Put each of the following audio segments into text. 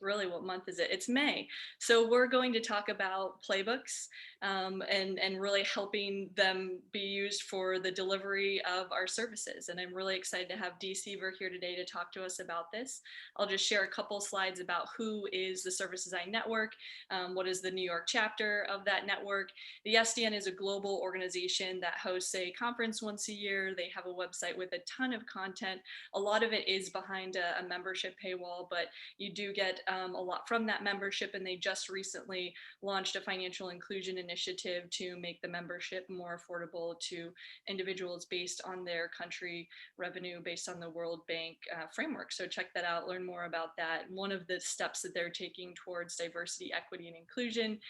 really, what month is it? It's May. So we're going to talk about playbooks and really helping them be used for the delivery of our services. And I'm really excited to have Dee Seaver here today to talk to us about this. I'll just share a couple slides about who is the Service Design Network, what is the New York chapter of that network. The SDN is a global organization that hosts a conference once a year. They have a website with a ton of content. A lot of it is behind a membership paywall, but you do get a lot from that membership, and they just recently launched a financial inclusion initiative to make the membership more affordable to individuals based on their country revenue, based on the World Bank framework. So check that out, learn more about that. One of the steps that they're taking towards diversity, equity, and inclusion,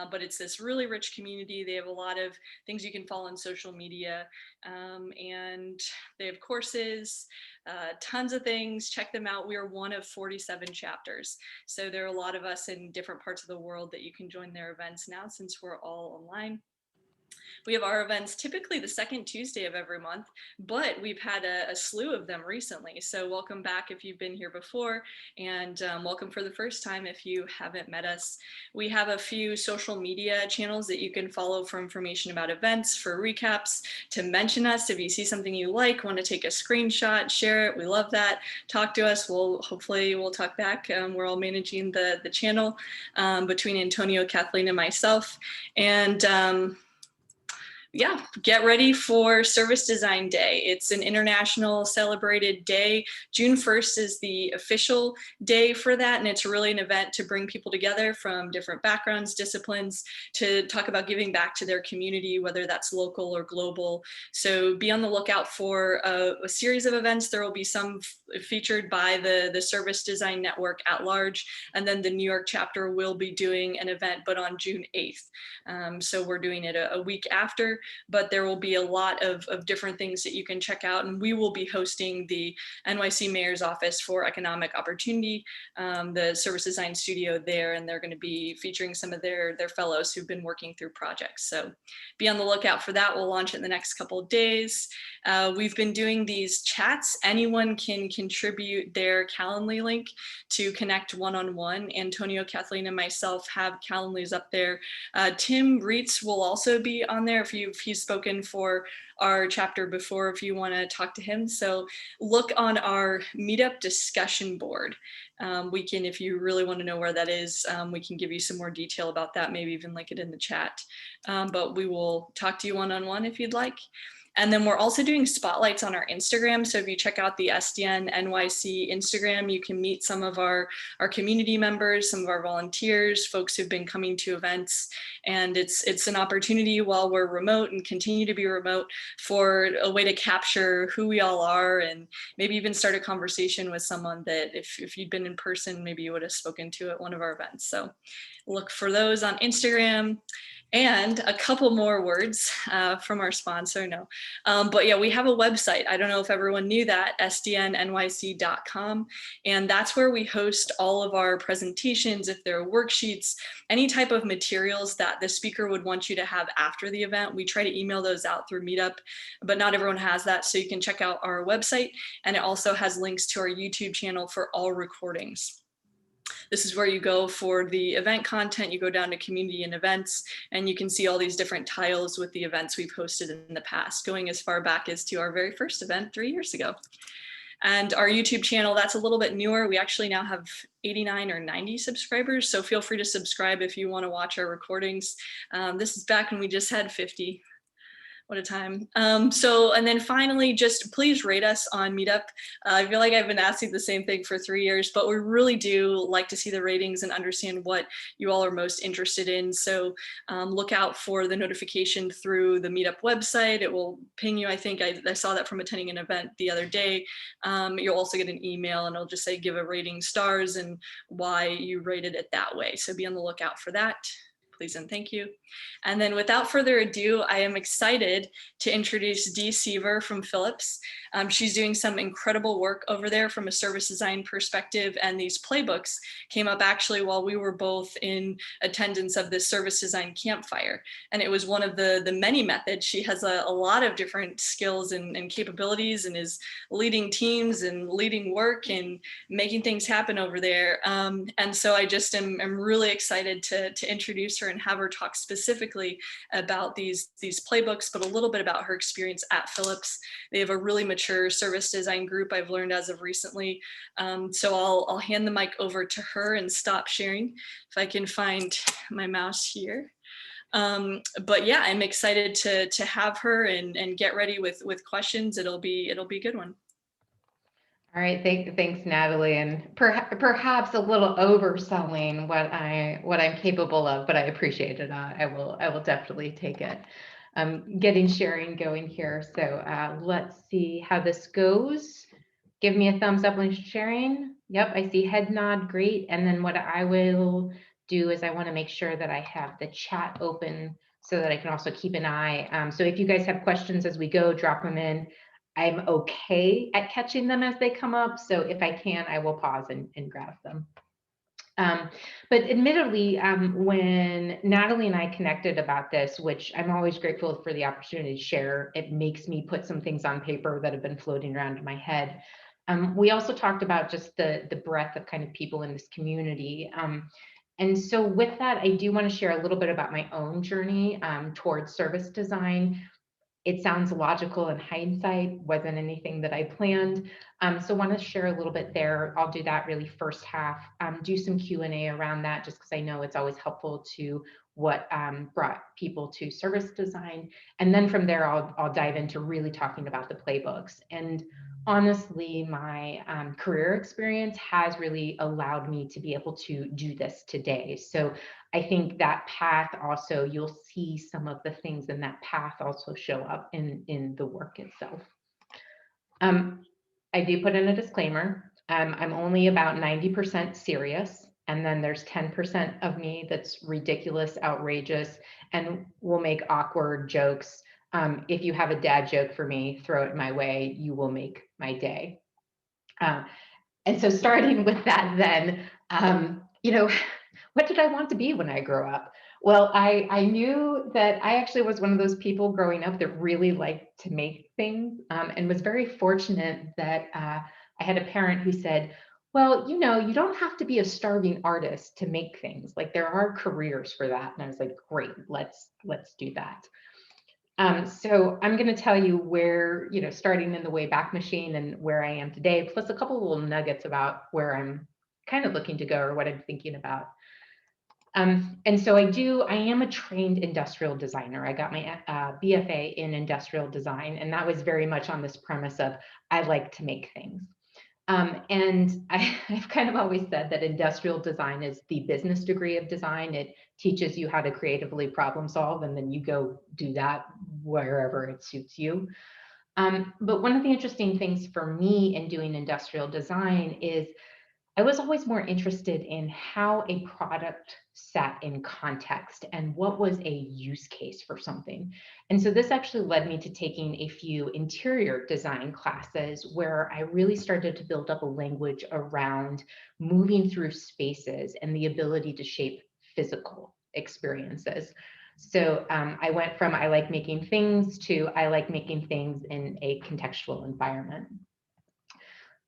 but it's this really rich community. They have a lot of things you can follow on social media, and they have courses, tons of things. Check them out. We are one of 47 chapters. So there are a lot of us in different parts of the world that you can join their events now, since we're all online. We have our events typically the second Tuesday of every month, but we've had a slew of them recently. So welcome back if you've been here before, and welcome for the first time if you haven't met us. We have a few social media channels that you can follow for information about events, for recaps, to mention us if you see something you like, want to take a screenshot, share it. We love that. Talk to us. Hopefully we'll talk back. We're all managing the channel between Antonio, Kathleen, and myself. And yeah, get ready for Service Design Day. It's an international celebrated day. June 1st is the official day for that, and it's really an event to bring people together from different backgrounds, disciplines, to talk about giving back to their community, whether that's local or global. So be on the lookout for a series of events. There will be some featured by the Service Design Network at large, and then the New York chapter will be doing an event, but on June 8th. So we're doing it a week after. But there will be a lot of different things that you can check out. And we will be hosting the NYC Mayor's Office for Economic Opportunity, the service design studio there, and they're going to be featuring some of their fellows who've been working through projects. So be on the lookout for that. We'll launch it in the next couple of days. We've been doing these chats. Anyone can contribute their Calendly link to connect one-on-one. Antonio, Kathleen, and myself have Calendlys up there. Tim Reitz will also be on there if he's spoken for our chapter before, if you want to talk to him. So look on our meetup discussion board. We can, if you really want to know where that is, we can give you some more detail about that, maybe even link it in the chat. But we will talk to you one-on-one if you'd like. And then we're also doing spotlights on our Instagram. So if you check out the SDN NYC Instagram, you can meet some of our community members, some of our volunteers, folks who've been coming to events. And it's an opportunity while we're remote and continue to be remote for a way to capture who we all are, and maybe even start a conversation with someone that if you'd been in person, maybe you would have spoken to at one of our events. So look for those on Instagram. And a couple more words from our sponsor, but yeah, we have a website. I don't know if everyone knew that, sdnnyc.com. And that's where we host all of our presentations, if there are worksheets, any type of materials that the speaker would want you to have after the event. We try to email those out through Meetup, but not everyone has that. So you can check out our website, and it also has links to our YouTube channel for all recordings. This is where you go for the event content. You go down to community and events, and you can see all these different tiles with the events we've hosted in the past, going as far back as to our very first event 3 years ago. And our YouTube channel, that's a little bit newer. We actually now have 89 or 90 subscribers. So feel free to subscribe if you want to watch our recordings. This is back when we just had 50. What a time. And then finally, just please rate us on Meetup. I feel like I've been asking the same thing for 3 years, but we really do like to see the ratings and understand what you all are most interested in. So look out for the notification through the Meetup website. It will ping you. I think I saw that from attending an event the other day. You'll also get an email, and it'll just say give a rating stars and why you rated it that way. So be on the lookout for that. Please and thank you. And then without further ado, I am excited to introduce Dee Seaver from Philips. She's doing some incredible work over there from a service design perspective, and these playbooks came up actually while we were both in attendance of this service design campfire. And it was one of the many methods. She has a lot of different skills and capabilities, and is leading teams and leading work and making things happen over there. And so I just am really excited to introduce her and have her talk specifically about these playbooks, but a little bit about her experience at Philips. They have a really mature service design group, I've learned as of recently. So I'll hand the mic over to her and stop sharing. If I can find my mouse here. But yeah, I'm excited to have her and get ready with questions. It'll be a good one. All right, thanks, Natalie, and perhaps a little overselling what I'm capable of, but I appreciate it. I will definitely take it. Getting sharing going here, so let's see how this goes. Give me a thumbs up when sharing. Yep, I see head nod, great. And then what I will do is I want to make sure that I have the chat open so that I can also keep an eye. So if you guys have questions as we go, drop them in. I'm okay at catching them as they come up. So if I can, I will pause and grab them. But admittedly, when Natalie and I connected about this, which I'm always grateful for the opportunity to share, it makes me put some things on paper that have been floating around in my head. We also talked about just the breadth of kind of people in this community. And so with that, I do want to share a little bit about my own journey towards service design. It sounds logical in hindsight, wasn't anything that I planned. So want to share a little bit there. I'll do that really first half, do some Q&A around that, just because I know it's always helpful to what brought people to service design. And then from there, I'll dive into really talking about the playbooks. And honestly, my career experience has really allowed me to be able to do this today. So I think that path also, you'll see some of the things in that path also show up in the work itself. I do put in a disclaimer. I'm only about 90% serious, and then there's 10% of me that's ridiculous, outrageous, and will make awkward jokes. If you have a dad joke for me, throw it my way. You will make my day. And so starting with that then, what did I want to be when I grow up? Well, I knew that I actually was one of those people growing up that really liked to make things, and was very fortunate that I had a parent who said, well, you don't have to be a starving artist to make things. Like, there are careers for that. And I was like, great, let's do that. So I'm going to tell you where, starting in the Wayback Machine and where I am today, plus a couple of little nuggets about where I'm kind of looking to go or what I'm thinking about. And so I am a trained industrial designer. I got my BFA in industrial design, and that was very much on this premise of I like to make things. And I've kind of always said that industrial design is the business degree of design. It teaches you how to creatively problem solve, and then you go do that wherever it suits you. But one of the interesting things for me in doing industrial design is I was always more interested in how a product sat in context and what was a use case for something. And so this actually led me to taking a few interior design classes where I really started to build up a language around moving through spaces and the ability to shape physical experiences. So I went from I like making things to I like making things in a contextual environment.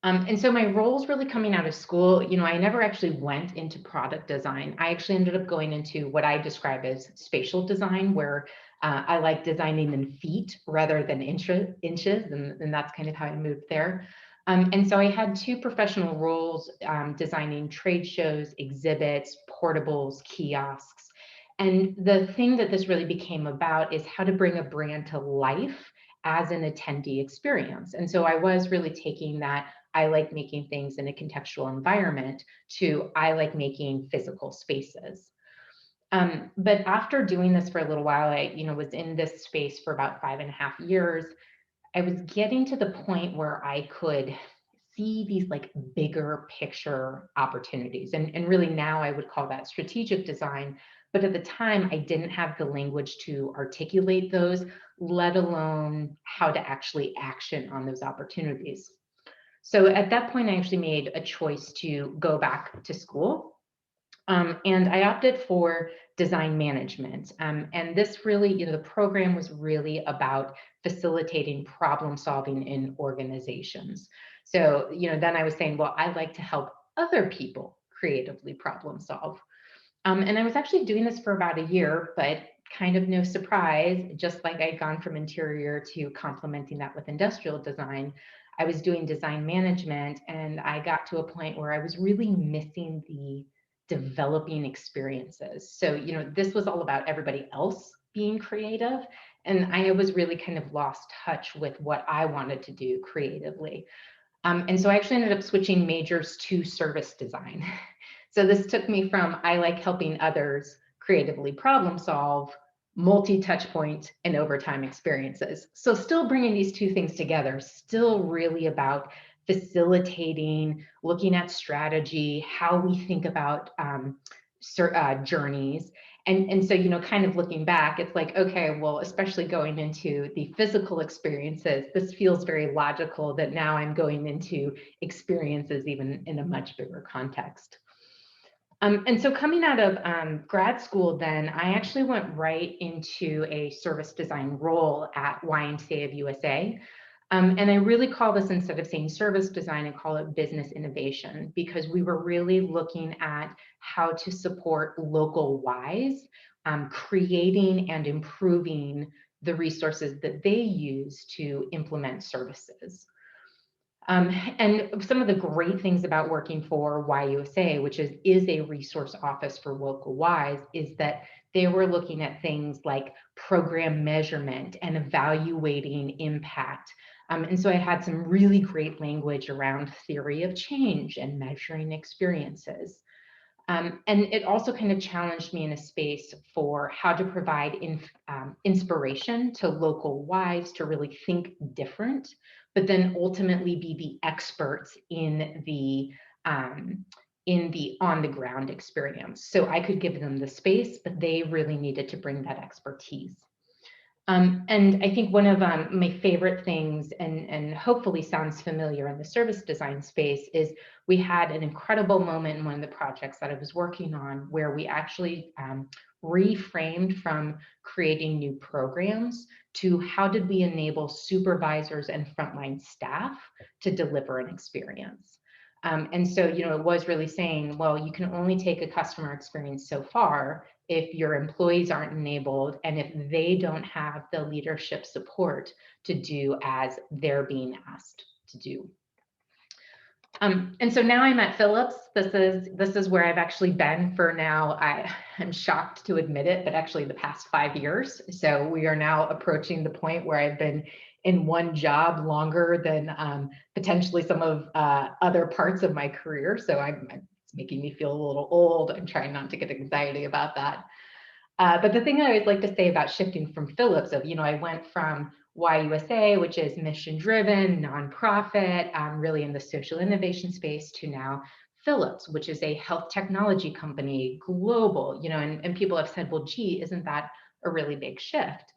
And so my roles really coming out of school, I never actually went into product design. I actually ended up going into what I describe as spatial design, where I like designing in feet rather than inches, and that's kind of how I moved there. And so I had two professional roles, designing trade shows, exhibits, portables, kiosks. And the thing that this really became about is how to bring a brand to life as an attendee experience. And so I was really taking that I like making things in a contextual environment to I like making physical spaces. But after doing this for a little while, I was in this space for about 5.5 years. I was getting to the point where I could see these like bigger picture opportunities. And really now I would call that strategic design. But at the time, I didn't have the language to articulate those, let alone how to actually action on those opportunities. So at that point, I actually made a choice to go back to school. And I opted for design management. And this really, the program was really about facilitating problem solving in organizations. So, then I was saying, well, I like to help other people creatively problem solve. And I was actually doing this for about a year, but kind of no surprise, just like I'd gone from interior to complementing that with industrial design, I was doing design management, and I got to a point where I was really missing the developing experiences. So, this was all about everybody else being creative. And I was really kind of lost touch with what I wanted to do creatively. And so I actually ended up switching majors to service design. So this took me from I like helping others creatively problem solve, multi-touch point, and overtime experiences. So still bringing these two things together, still really about facilitating, looking at strategy, how we think about journeys. And so, kind of looking back, it's like, okay, well, especially going into the physical experiences, this feels very logical that now I'm going into experiences even in a much bigger context. And so coming out of grad school, then I actually went right into a service design role at YMCA of USA. And I really call this, instead of saying service design, I call it business innovation, because we were really looking at how to support local Ys, creating and improving the resources that they use to implement services. And some of the great things about working for YUSA, which is a resource office for local Ys, is that they were looking at things like program measurement and evaluating impact. And so I had some really great language around theory of change and measuring experiences. And it also kind of challenged me in a space for how to provide inspiration to local Ys to really think different, but then ultimately be the experts in the on the ground experience. So I could give them the space, but they really needed to bring that expertise. And I think one of my favorite things, and hopefully sounds familiar in the service design space, is we had an incredible moment in one of the projects that I was working on where we actually reframed from creating new programs to how did we enable supervisors and frontline staff to deliver an experience. And so, it was really saying, well, you can only take a customer experience so far if your employees aren't enabled and if they don't have the leadership support to do as they're being asked to do. And so now I'm at Philips. This is where I've actually been for now. I'm shocked to admit it, but actually the past 5 years. So we are now approaching the point where I've been in one job longer than potentially some of other parts of my career. So it's making me feel a little old. I'm trying not to get anxiety about that. But the thing I always like to say about shifting from Philips, I went from YUSA, which is mission driven, nonprofit, really in the social innovation space, to now Philips, which is a health technology company, global, and people have said, well, gee, isn't that a really big shift?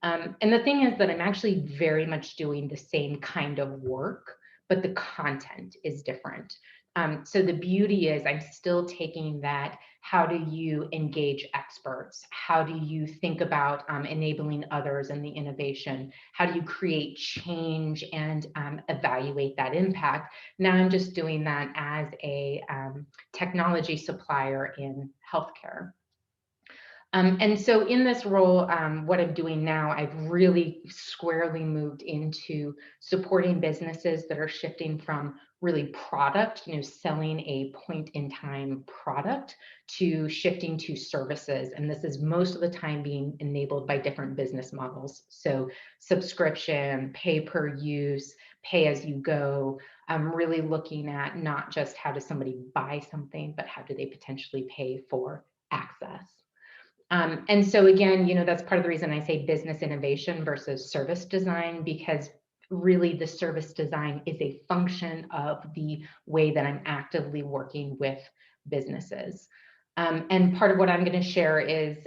And the thing is that I'm actually very much doing the same kind of work, but the content is different. So the beauty is I'm still taking that, how do you engage experts? How do you think about enabling others in the innovation? How do you create change and evaluate that impact? Now I'm just doing that as a technology supplier in healthcare. And so in this role, what I'm doing now, I've really squarely moved into supporting businesses that are shifting from really product, selling a point in time product, to shifting to services. And this is most of the time being enabled by different business models. So subscription, pay per use, pay as you go. I'm really looking at not just how does somebody buy something, but how do they potentially pay for access. And so again, that's part of the reason I say business innovation versus service design, because really the service design is a function of the way that I'm actively working with businesses. And part of what I'm going to share is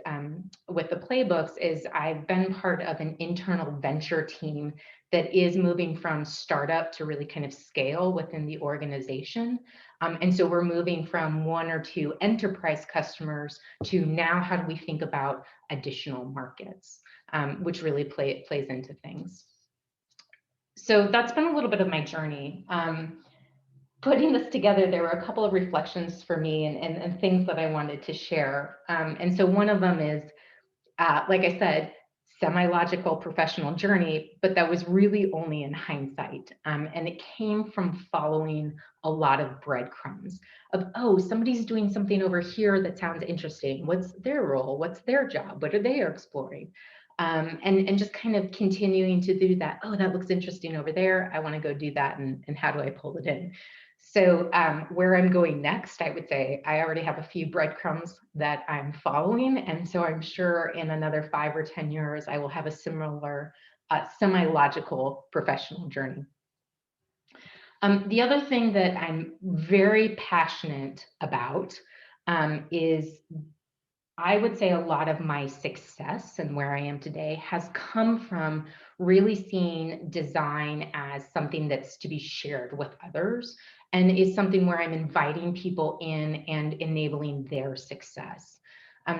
with the playbooks is I've been part of an internal venture team that is moving from startup to really kind of scale within the organization. And so we're moving from 1 or 2 enterprise customers to now how do we think about additional markets, which really plays into things. So that's been a little bit of my journey. Putting this together, there were a couple of reflections for me and things that I wanted to share. And so one of them is, like I said, semi-logical professional journey, but that was really only in hindsight. And it came from following a lot of breadcrumbs of, oh, somebody's doing something over here that sounds interesting. What's their role? What's their job? What are they exploring? And just kind of continuing to do that. Oh, that looks interesting over there. I want to go do that. And how do I pull it in? So where I'm going next, I would say I already have a few breadcrumbs that I'm following. And so I'm sure in another 5 or 10 years, I will have a similar semi-logical professional journey. The other thing that I'm very passionate about is I would say a lot of my success and where I am today has come from really seeing design as something that's to be shared with others and is something where I'm inviting people in and enabling their success.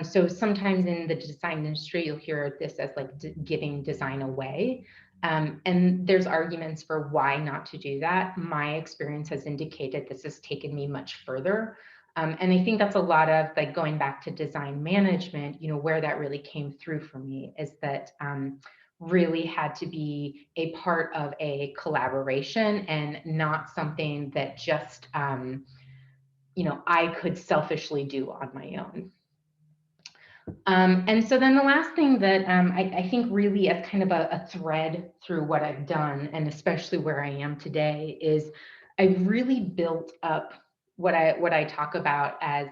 So sometimes in the design industry, you'll hear this as like giving design away. And there's arguments for why not to do that. My experience has indicated this has taken me much further. And I think that's a lot of like going back to design management, you know, where that really came through for me is that really had to be a part of a collaboration and not something that just, you know, I could selfishly do on my own. And so then the last thing that I think really as kind of a thread through what I've done, and especially where I am today, is I've really built up what I talk about as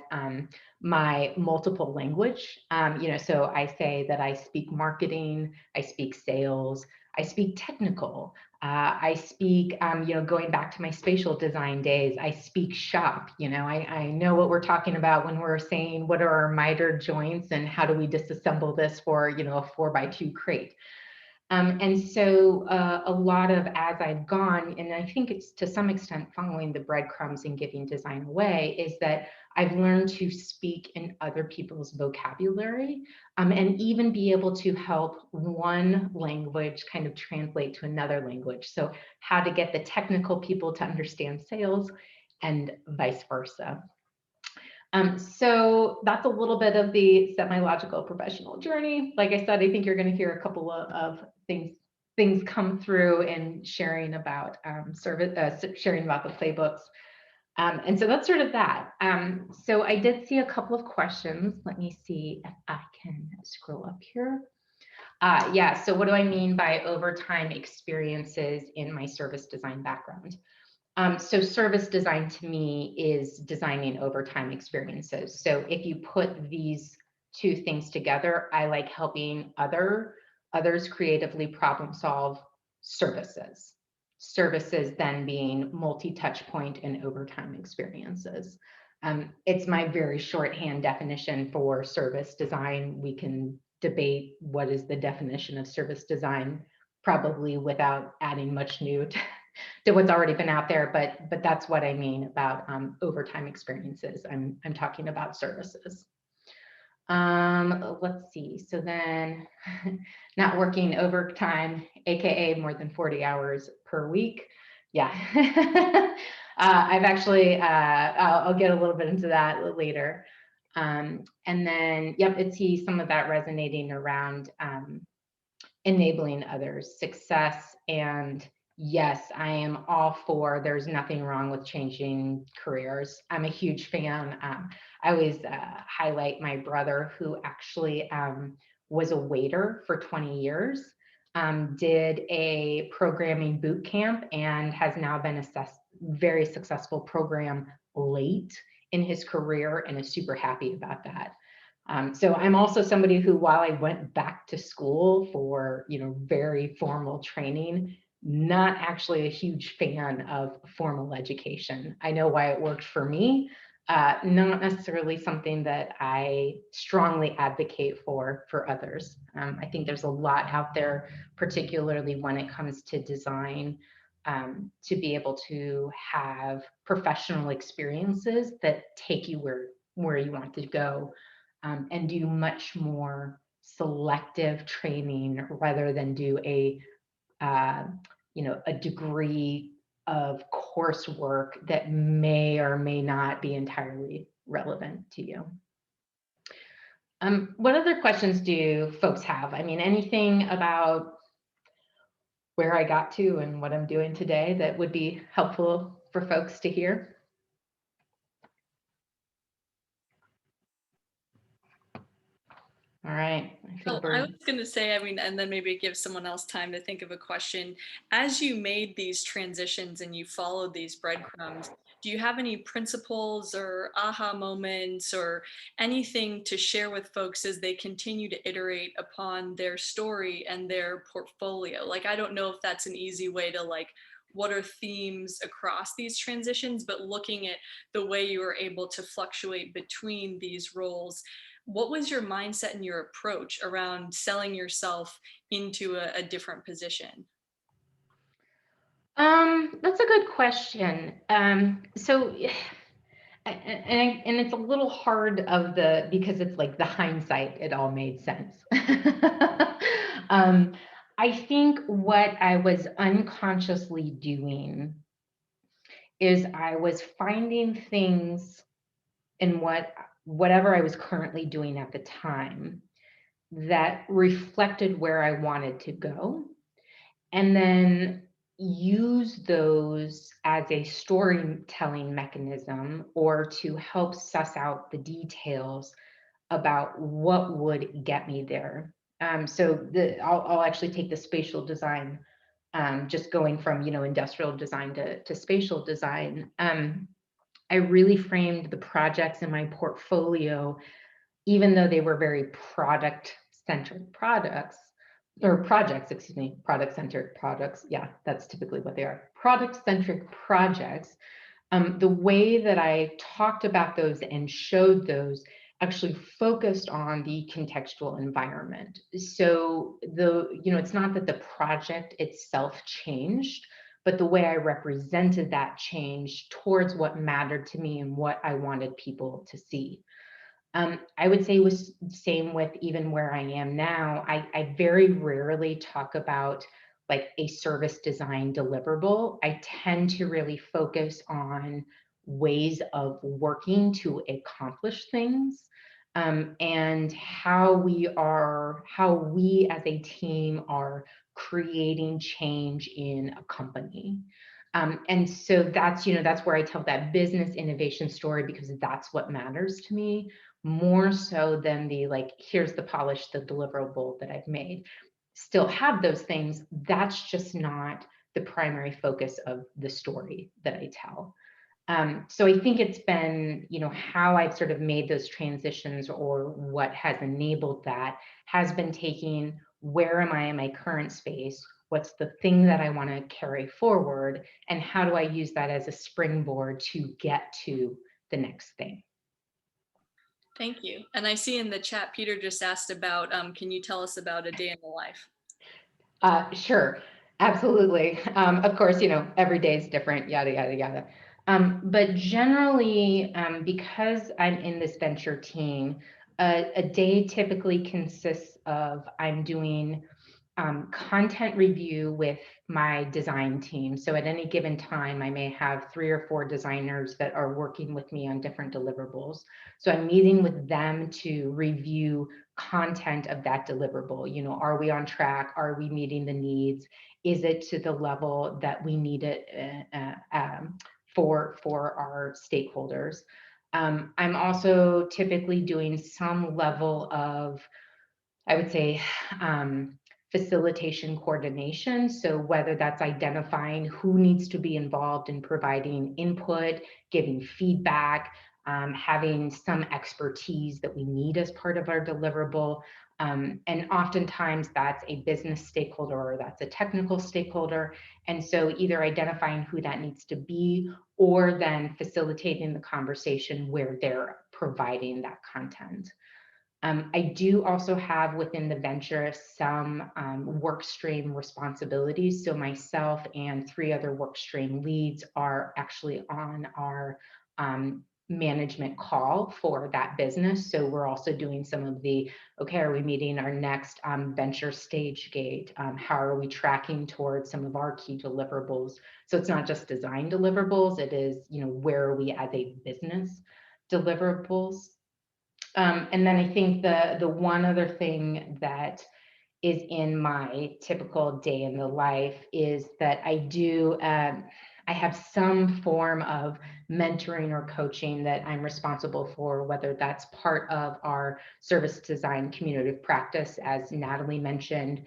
my multiple language. You know, so I say that I speak marketing, I speak sales, I speak technical, I speak, you know, going back to my spatial design days, I speak shop. You know, I know what we're talking about when we're saying what are our miter joints and how do we disassemble this for, you know, a 4x2 crate. And so a lot of as I've gone, and I think it's to some extent following the breadcrumbs and giving design away, is that I've learned to speak in other people's vocabulary and even be able to help one language kind of translate to another language. So how to get the technical people to understand sales and vice versa. So that's a little bit of the semi-logical professional journey. Like I said, I think you're going to hear a couple of things come through in sharing about sharing about the playbooks. And so that's sort of that. So I did see a couple of questions. Let me see if I can scroll up here. Yeah, so what do I mean by overtime experiences in my service design background? So service design to me is designing overtime experiences. So if you put these 2 things together, I like helping others creatively problem solve services. Services then being multi-touch point and overtime experiences. It's my very shorthand definition for service design. We can debate what is the definition of service design, probably without adding much new to what's already been out there, but that's what I mean about overtime experiences. I'm talking about services. Let's see. So then, not working overtime, aka more than 40 hours per week. Yeah, I've actually I'll get a little bit into that later. And then, yep, it's some of that resonating around enabling others' success. And yes, I am all for there's nothing wrong with changing careers. I'm a huge fan. I always highlight my brother who actually was a waiter for 20 years, did a programming boot camp and has now been a very successful program late in his career and is super happy about that. So I'm also somebody who, while I went back to school for, you know, very formal training, not actually a huge fan of formal education. I know why it worked for me, not necessarily something that I strongly advocate for others. I think there's a lot out there, particularly when it comes to design, to be able to have professional experiences that take you where you want to go, and do much more selective training rather than do uh, a degree of coursework that may or may not be entirely relevant to you. What other questions do folks have? I mean, anything about where I got to and what I'm doing today that would be helpful for folks to hear? All right, I Oh, think I we're. was going to say, I mean, and then maybe give someone else time to think of a question. As you made these transitions and you followed these breadcrumbs, do you have any principles or aha moments or anything to share with folks as they continue to iterate upon their story and their portfolio? Like, I don't know if that's an easy way to like, what are themes across these transitions, but looking at the way you were able to fluctuate between these roles, what was your mindset and your approach around selling yourself into a different position? That's a good question. So and it's a little hard because it's like the hindsight, it all made sense. um, I think what I was unconsciously doing is I was finding things in whatever I was currently doing at the time that reflected where I wanted to go, and then use those as a storytelling mechanism or to help suss out the details about what would get me there. I'll actually take the spatial design, just going from industrial design to spatial design. I really framed the projects in my portfolio, even though they were very product-centered products, or projects, excuse me, product-centered products. Yeah, that's typically what they are. Product-centric projects. The way that I talked about those and showed those actually focused on the contextual environment. So it's not that the project itself changed, but the way I represented that change towards what mattered to me and what I wanted people to see. I would say it was the same with even where I am now. I very rarely talk about like a service design deliverable. I tend to really focus on ways of working to accomplish things, and how we as a team are creating change in a company. And so that's where I tell that business innovation story, because that's what matters to me more so than the like, here's the polish, the deliverable that I've made. Still have those things. That's just not the primary focus of the story that I tell. So I think it's been, how I've sort of made those transitions, or what has enabled that, has been taking where am I in my current space? What's the thing that I want to carry forward? And how do I use that as a springboard to get to the next thing? Thank you. And I see in the chat, Peter just asked about, can you tell us about a day in the life? Sure, absolutely. Of course, every day is different, yada, yada, yada. But generally, because I'm in this venture team, a day typically consists of I'm doing content review with my design team. So at any given time, I may have 3 or 4 designers that are working with me on different deliverables. So I'm meeting with them to review content of that deliverable. Are we on track? Are we meeting the needs? Is it to the level that we need it for our stakeholders? I'm also typically doing some level of, I would say, facilitation coordination. So whether that's identifying who needs to be involved in providing input, giving feedback, having some expertise that we need as part of our deliverable. And oftentimes that's a business stakeholder or that's a technical stakeholder. And so either identifying who that needs to be or then facilitating the conversation where they're providing that content. I do also have within the venture some work stream responsibilities. So myself and 3 other work stream leads are actually on our management call for that business. So we're also doing some of the, okay, are we meeting our next venture stage gate? How are we tracking towards some of our key deliverables? So it's not just design deliverables, it is, where are we as a business deliverables? And then I think the one other thing that is in my typical day in the life is that I have some form of mentoring or coaching that I'm responsible for, whether that's part of our service design community of practice, as Natalie mentioned,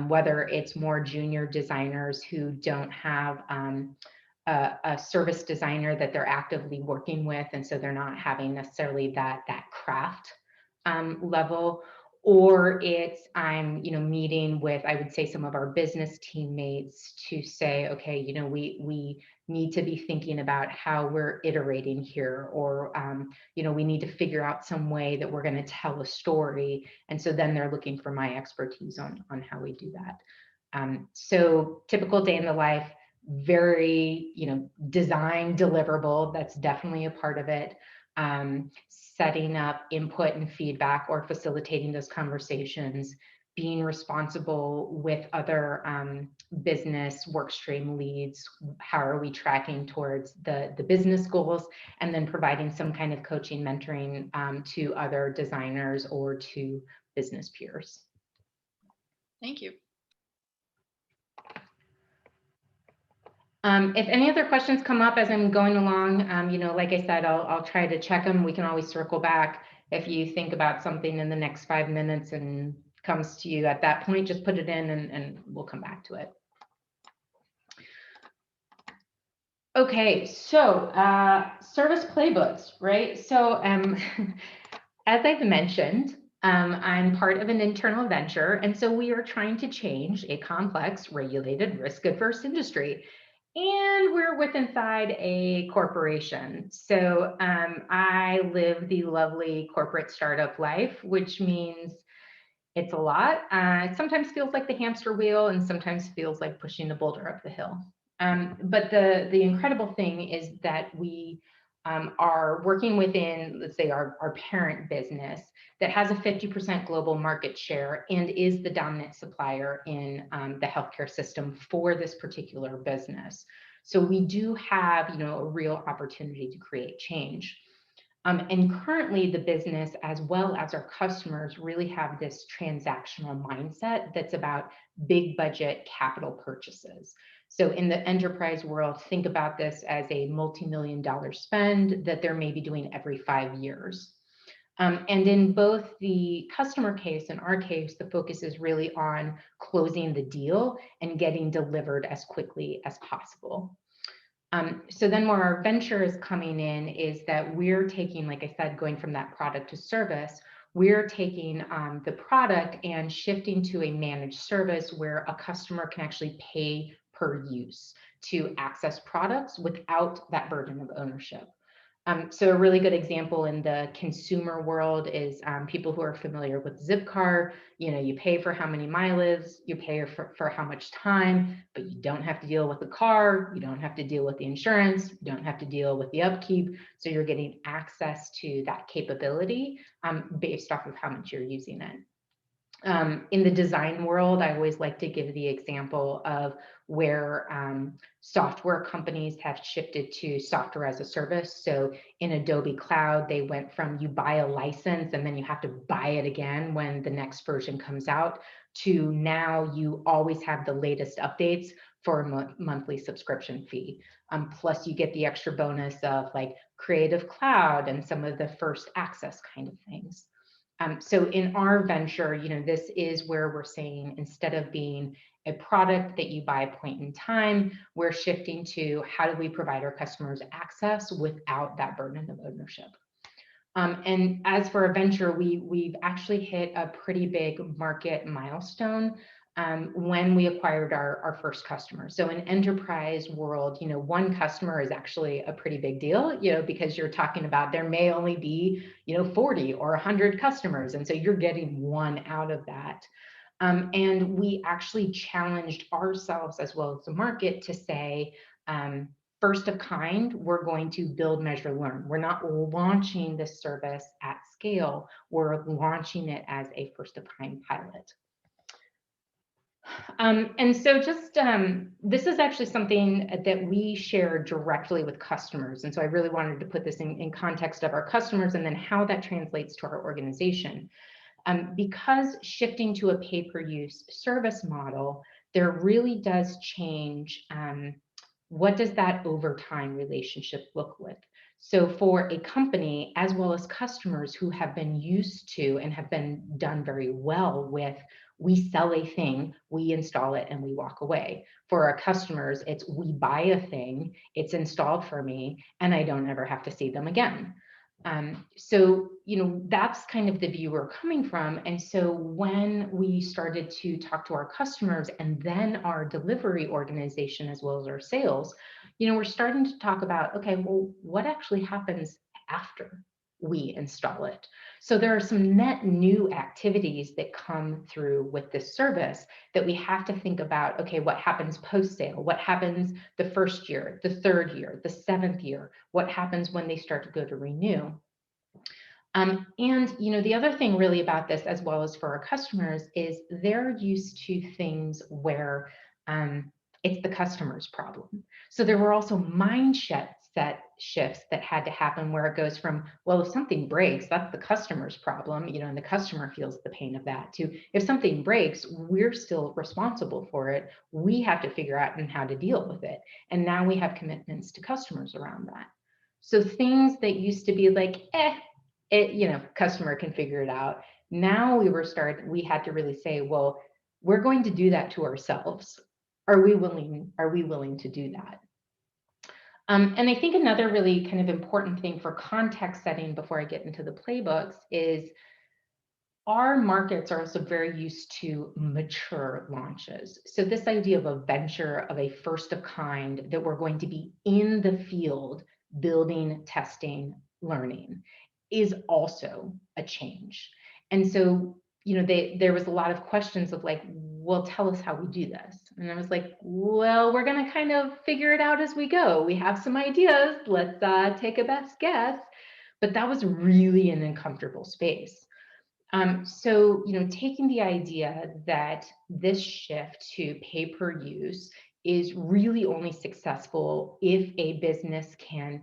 whether it's more junior designers who don't have a service designer that they're actively working with, and so they're not having necessarily that craft level, or it's I'm meeting with, I would say, some of our business teammates to say, okay, we need to be thinking about how we're iterating here, or we need to figure out some way that we're going to tell a story, and so then they're looking for my expertise on how we do that. So typical day in the life, very design deliverable, that's definitely a part of it. Setting up input and feedback or facilitating those conversations, being responsible with other business workstream leads, how are we tracking towards the business goals, and then providing some kind of coaching, mentoring to other designers or to business peers. Thank you. If any other questions come up as I'm going along, like I said, I'll try to check them. We can always circle back. If you think about something in the next 5 minutes and comes to you at that point, just put it in and we'll come back to it. Okay, so service playbooks, right? So as I've mentioned, I'm part of an internal venture, and so we are trying to change a complex, regulated, risk-averse industry. And we're inside a corporation. So I live the lovely corporate startup life, which means it's a lot. It sometimes feels like the hamster wheel and sometimes feels like pushing the boulder up the hill. But the incredible thing is that we are working within, let's say, our parent business that has a 50% global market share and is the dominant supplier in the healthcare system for this particular business. So we do have, a real opportunity to create change. And currently the business, as well as our customers, really have this transactional mindset that's about big budget capital purchases. So in the enterprise world, think about this as a multi-million-dollar spend that they're maybe doing every 5 years. And in both the customer case and our case, the focus is really on closing the deal and getting delivered as quickly as possible. So then where our venture is coming in is that we're taking, like I said, going from that product to service, we're taking the product and shifting to a managed service where a customer can actually pay per use to access products without that burden of ownership. So a really good example in the consumer world is people who are familiar with Zipcar. You pay for how many mileage, you pay for how much time, but you don't have to deal with the car, you don't have to deal with the insurance, you don't have to deal with the upkeep. So you're getting access to that capability based off of how much you're using it. In the design world, I always like to give the example of where software companies have shifted to software as a service. So in Adobe Cloud, they went from you buy a license and then you have to buy it again when the next version comes out, to now you always have the latest updates for a monthly subscription fee. Plus you get the extra bonus of like Creative Cloud and some of the first access kind of things. So in our venture, this is where we're saying, instead of being a product that you buy point in time, we're shifting to how do we provide our customers access without that burden of ownership. And as for a venture, we've actually hit a pretty big market milestone when we acquired our first customer. So in enterprise world, one customer is actually a pretty big deal, because you're talking about there may only be, 40 or 100 customers. And so you're getting one out of that. And we actually challenged ourselves as well as the market to say, first of kind, we're going to build, measure, learn. We're not launching this service at scale. We're launching it as a first of kind pilot. And so just this is actually something that we share directly with customers. And so I really wanted to put this in context of our customers and then how that translates to our organization. Because shifting to a pay-per-use service model, there really does change what does that over time relationship look like. So for a company, as well as customers who have been used to and have been done very well with, we sell a thing, we install it, and we walk away. For our customers, it's we buy a thing, it's installed for me, and I don't ever have to see them again. So, that's kind of the view we're coming from. And so when we started to talk to our customers and then our delivery organization, as well as our sales, we're starting to talk about, okay, well, what actually happens after we install it? So there are some net new activities that come through with this service that we have to think about. Okay, what happens post-sale? What happens the first year, the third year, the seventh year? What happens when they start to go to renew? And the other thing really about this, as well as for our customers, is they're used to things where it's the customer's problem. So there were also mindset shifts that had to happen, where it goes from, well, if something breaks, that's the customer's problem, and the customer feels the pain of that, to if something breaks, we're still responsible for it. We have to figure out how to deal with it. And now we have commitments to customers around that. So things that used to be like, customer can figure it out. Now we had to really say, well, we're going to do that to ourselves. Are we willing to do that? And I think another really kind of important thing for context setting before I get into the playbooks is our markets are also very used to mature launches. So this idea of a venture, of a first of kind, that we're going to be in the field building, testing, learning, is also a change. And so, there was a lot of questions of like, well, tell us how we do this. And I was like, well, we're going to kind of figure it out as we go. We have some ideas. Let's take a best guess. But that was really an uncomfortable space. So, taking the idea that this shift to pay per use is really only successful if a business can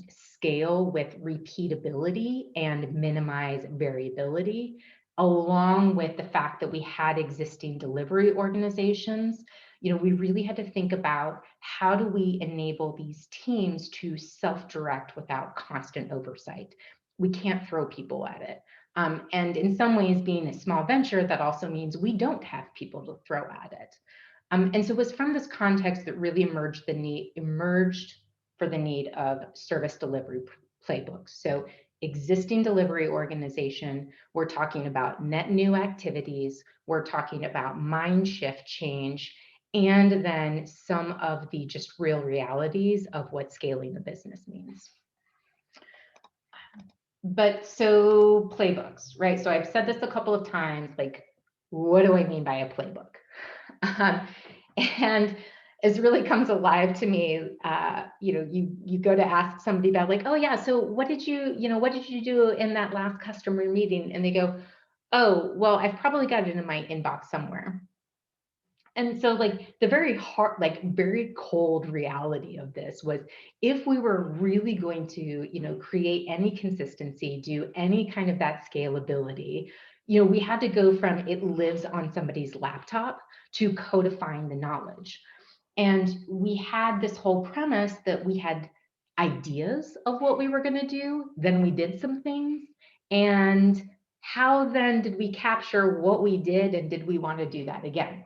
scale with repeatability and minimize variability, along with the fact that we had existing delivery organizations. We really had to think about, how do we enable these teams to self-direct without constant oversight? We can't throw people at it. And in some ways, being a small venture, that also means we don't have people to throw at it. And so it was from this context that really emerged for the need of service delivery playbooks. So existing delivery organization, we're talking about net new activities, we're talking about mind shift change, and then some of the just real realities of what scaling a business means. But so playbooks, right? So I've said this a couple of times, like, what do I mean by a playbook? And it really comes alive to me. You go to ask somebody about, like, oh yeah, so what did you do in that last customer meeting? And they go, oh, well, I've probably got it in my inbox somewhere. And so, like, the very hard, like very cold reality of this was, if we were really going to, create any consistency, do any kind of that scalability, we had to go from it lives on somebody's laptop to codifying the knowledge. And we had this whole premise that we had ideas of what we were going to do, then we did some things, and How then did we capture what we did, and did we want to do that again?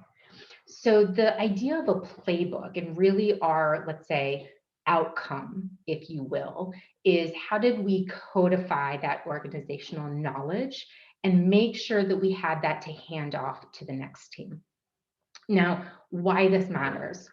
So the idea of a playbook and really our, let's say, outcome, if you will, is how did we codify that organizational knowledge and make sure that we had that to hand off to the next team. Now, why this matters,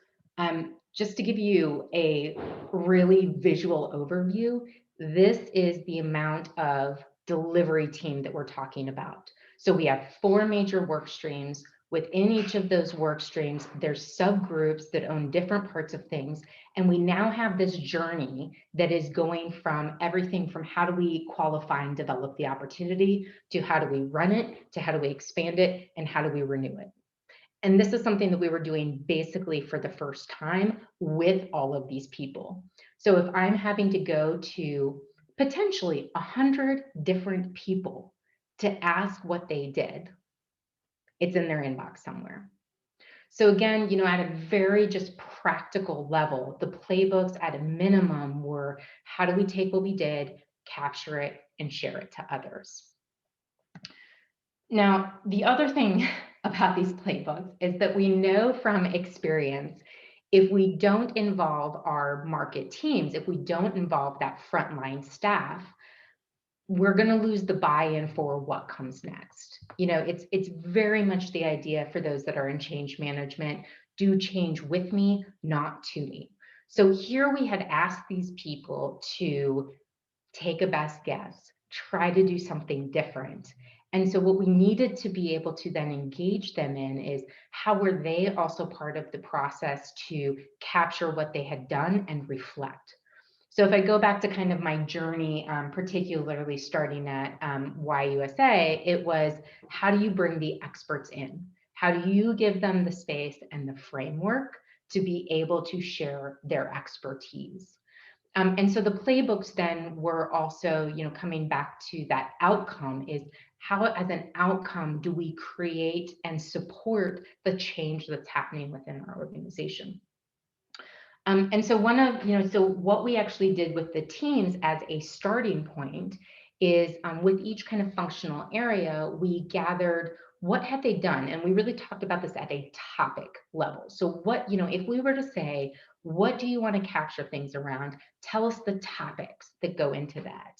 just to give you a really visual overview, this is the amount of delivery team that we're talking about. So we have 4 major work streams. Within each of those work streams, there's subgroups that own different parts of things. And we now have this journey that is going from everything from how do we qualify and develop the opportunity, to how do we run it, to how do we expand it, and how do we renew it. And this is something that we were doing basically for the first time with all of these people. So if I'm having to go to potentially 100 different people to ask what they did, it's in their inbox somewhere. So again, at a very just practical level, the playbooks at a minimum were how do we take what we did, capture it, and share it to others. Now, the other thing about these playbooks is that we know from experience, if we don't involve our market teams, if we don't involve that frontline staff, we're going to lose the buy-in for what comes next. It's very much the idea for those that are in change management, do change with me, not to me. So here we had asked these people to take a best guess, try to do something different. And so what we needed to be able to then engage them in is how were they also part of the process to capture what they had done and reflect. So if I go back to kind of my journey, particularly starting at YUSA, it was how do you bring the experts in? How do you give them the space and the framework to be able to share their expertise? And so the playbooks then were also, coming back to that outcome is how, as an outcome, do we create and support the change that's happening within our organization? And so so what we actually did with the teams as a starting point is with each kind of functional area, we gathered what had they done, and we really talked about this at a topic level. So what, if we were to say, what do you want to capture things around? Tell us the topics that go into that.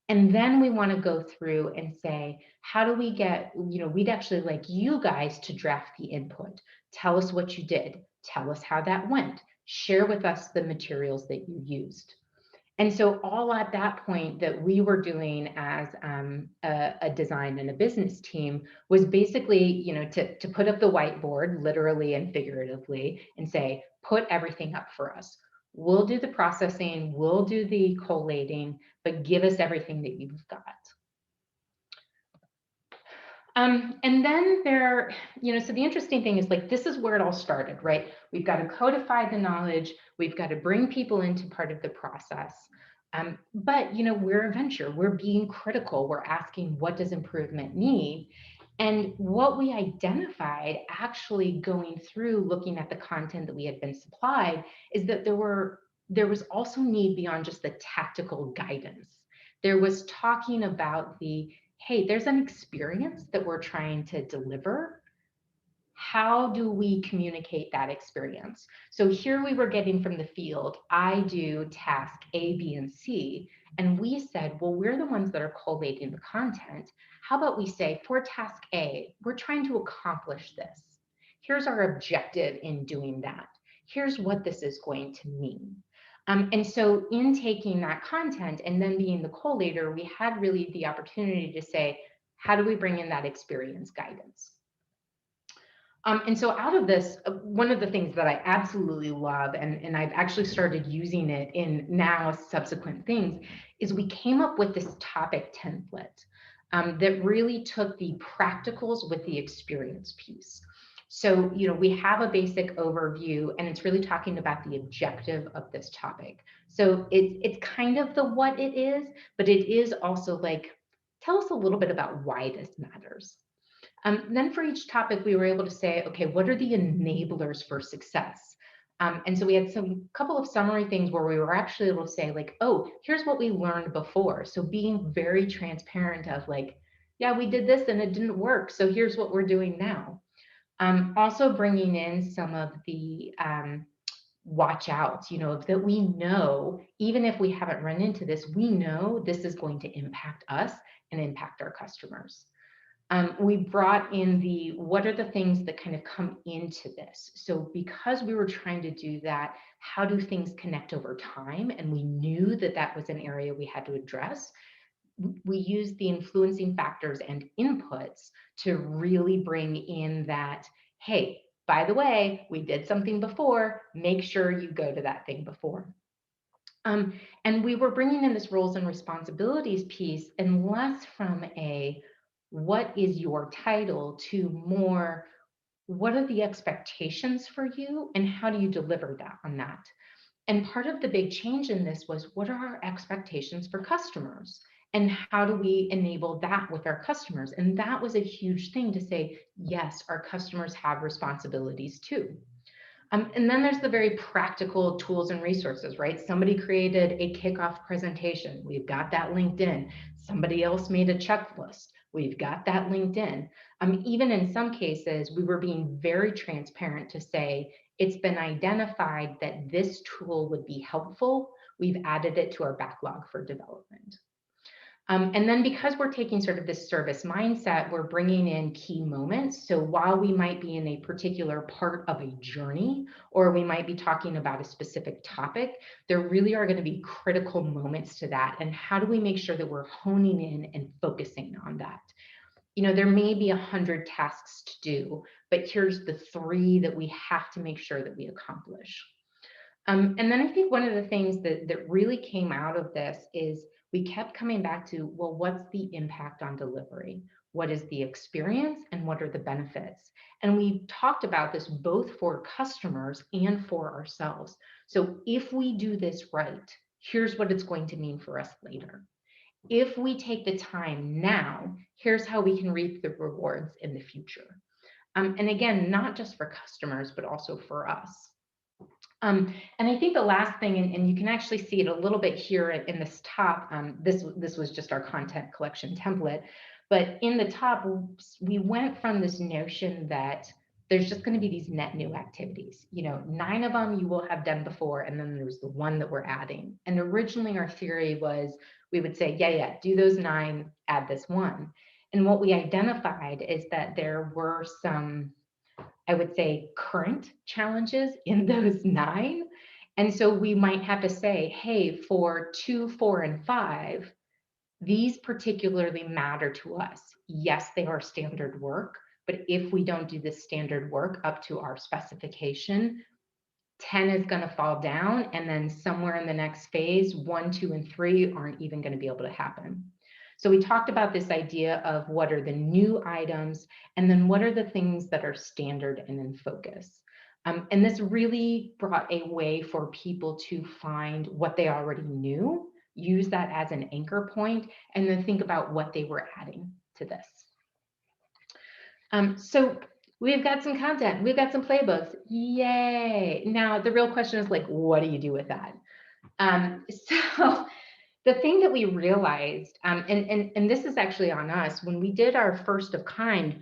And then we want to go through and say, how do we get, we'd actually like you guys to draft the input. Tell us what you did. Tell us how that went. Share with us the materials that you used. And so all at that point that we were doing as a design and a business team was basically, to put up the whiteboard, literally and figuratively, and say, put everything up for us. We'll do the processing, we'll do the collating, but give us everything that you've got. And then so the interesting thing is like, this is where it all started, right? We've got to codify the knowledge. We've got to bring people into part of the process. But, we're a venture. We're being critical. We're asking, what does improvement need? And what we identified actually going through looking at the content that we had been supplied is that there was also need beyond just the tactical guidance. There was talking about hey, there's an experience that we're trying to deliver. How do we communicate that experience? So here we were getting from the field, I do task A, B, and C. And we said, well, we're the ones that are collating the content. How about we say for task A, we're trying to accomplish this. Here's our objective in doing that. Here's what this is going to mean. And so in taking that content and then being the collator, we had really the opportunity to say, how do we bring in that experience guidance? And so out of this, one of the things that I absolutely love, and I've actually started using it in now subsequent things, is we came up with this topic template that really took the practicals with the experience piece. So, we have a basic overview and it's really talking about the objective of this topic. So it's kind of the what it is, but it is also like, tell us a little bit about why this matters. Then for each topic, we were able to say, okay, what are the enablers for success? And so we had couple of summary things where we were actually able to say like, oh, here's what we learned before. So being very transparent of like, Yeah, we did this and it didn't work. So here's what we're doing now. Also bringing in some of the watch outs, that we know, even if we haven't run into this, we know this is going to impact us and impact our customers. We brought in the what are the things that kind of come into this. So because we were trying to do that, how do things connect over time? And we knew that that was an area we had to address. We use the influencing factors and inputs to really bring in that, hey, by the way, we did something before, make sure you go to that thing before. And we were bringing in this roles and responsibilities piece and less from a what is your title to more what are the expectations for you and how do you deliver that on that. And part of the big change in this was what are our expectations for customers? And how do we enable that with our customers? And that was a huge thing to say, yes, our customers have responsibilities too. And then there's the very practical tools and resources, right? Somebody created a kickoff presentation. We've got that linked in. Somebody else made a checklist. We've got that linked in. Even in some cases, we were being very transparent to say, it's been identified that this tool would be helpful. We've added it to our backlog for development. And then because we're taking sort of this service mindset, we're bringing in key moments. So while we might be in a particular part of a journey, or we might be talking about a specific topic, there really are going to be critical moments to that. And how do we make sure that we're honing in and focusing on that? There may be 100 tasks to do, but here's the 3 that we have to make sure that we accomplish. And then I think one of the things that really came out of this is we kept coming back to, well, what's the impact on delivery? What is the experience and what are the benefits? And we talked about this both for customers and for ourselves. So if we do this right, here's what it's going to mean for us later. If we take the time now, here's how we can reap the rewards in the future. And again, not just for customers, but also for us. And I think the last thing, and you can actually see it a little bit here in this top, this was just our content collection template, but in the top, we went from this notion that there's just going to be these net new activities. 9 of them you will have done before, and then there's the 1 that we're adding. And originally our theory was we would say, yeah, do those 9, add this 1. And what we identified is that there were some, I would say, current challenges in those 9. And so we might have to say, hey, for 2, 4, and 5, these particularly matter to us. Yes, they are standard work, but if we don't do this standard work up to our specification, 10 is going to fall down. And then somewhere in the next phase, 1, 2, and 3 aren't even going to be able to happen. So we talked about this idea of what are the new items, and then what are the things that are standard and in focus. And this really brought a way for people to find what they already knew, use that as an anchor point, and then think about what they were adding to this. So we've got some content, we've got some playbooks, yay. Now, the real question is like, what do you do with that? So the thing that we realized, and this is actually on us, when we did our first of kind,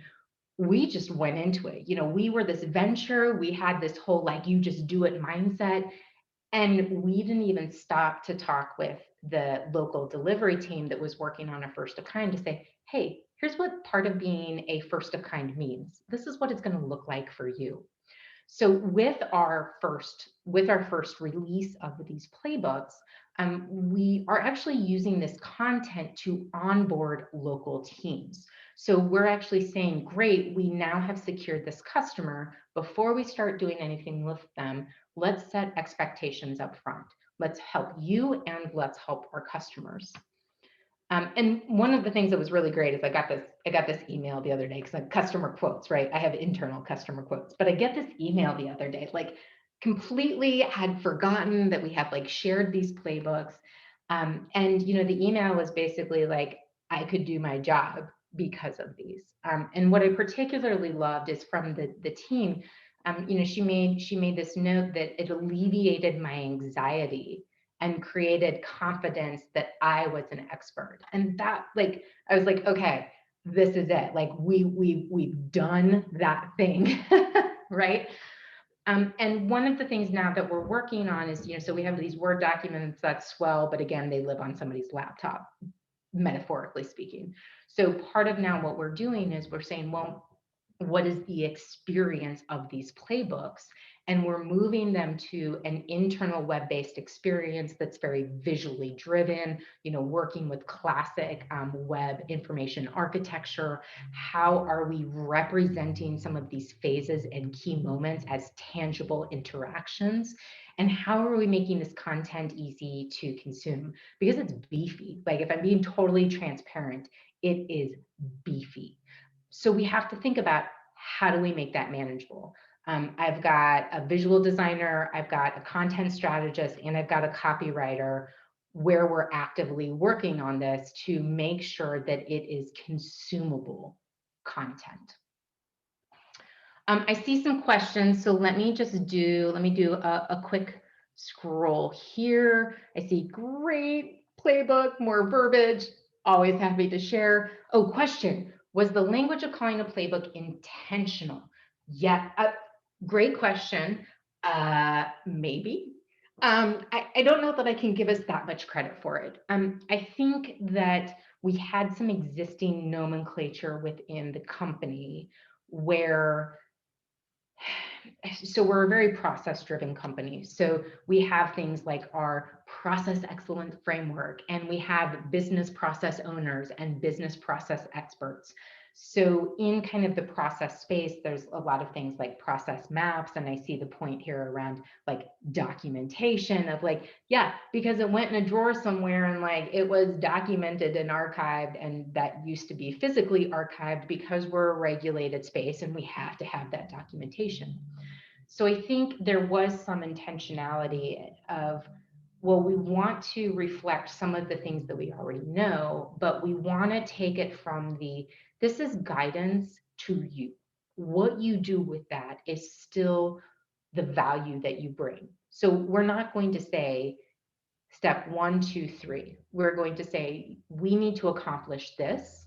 we just went into it. We were this venture, we had this whole like, you just do it mindset. And we didn't even stop to talk with the local delivery team that was working on a first of kind to say, hey, here's what part of being a first of kind means. This is what it's going to look like for you. So with our first release of these playbooks, we are actually using this content to onboard local teams. So we're actually saying, great, we now have secured this customer. Before we start doing anything with them, let's set expectations up front. Let's help you and let's help our customers. And one of the things that was really great is I got this email the other day because I'm customer quotes, right? I have internal customer quotes, but I get this email the other day, like completely had forgotten that we have like shared these playbooks. And the email was basically like, I could do my job because of these. And what I particularly loved is from the team, she made this note that it alleviated my anxiety and created confidence that I was an expert. And that, like, I was like, okay, this is it. Like we've done that thing, right? And one of the things now that we're working on is, so we have these Word documents that swell, but again, they live on somebody's laptop, metaphorically speaking. So part of now what we're doing is we're saying, well, what is the experience of these playbooks? And we're moving them to an internal web-based experience that's very visually driven, working with classic web information architecture. How are we representing some of these phases and key moments as tangible interactions? And how are we making this content easy to consume? Because it's beefy. Like, if I'm being totally transparent, it is beefy. So we have to think about, how do we make that manageable? I've got a visual designer, I've got a content strategist, and I've got a copywriter, where we're actively working on this to make sure that it is consumable content. I see some questions, so let me do a quick scroll here. I see great playbook, more verbiage, always happy to share. Oh, question, was the language of calling a playbook intentional? Yeah, great question. Maybe. I don't know that I can give us that much credit for it. I think that we had some existing nomenclature within the company where, so we're a very process-driven company. So we have things like our process excellence framework, and we have business process owners and business process experts. So in kind of the process space, there's a lot of things like process maps. And I see the point here around like documentation of like, yeah, because it went in a drawer somewhere and like it was documented and archived, and that used to be physically archived because we're a regulated space and we have to have that documentation. So I think there was some intentionality of, well, we want to reflect some of the things that we already know, but we want to take it from this is guidance to you. What you do with that is still the value that you bring. So we're not going to say step 1, 2, 3. We're going to say, we need to accomplish this.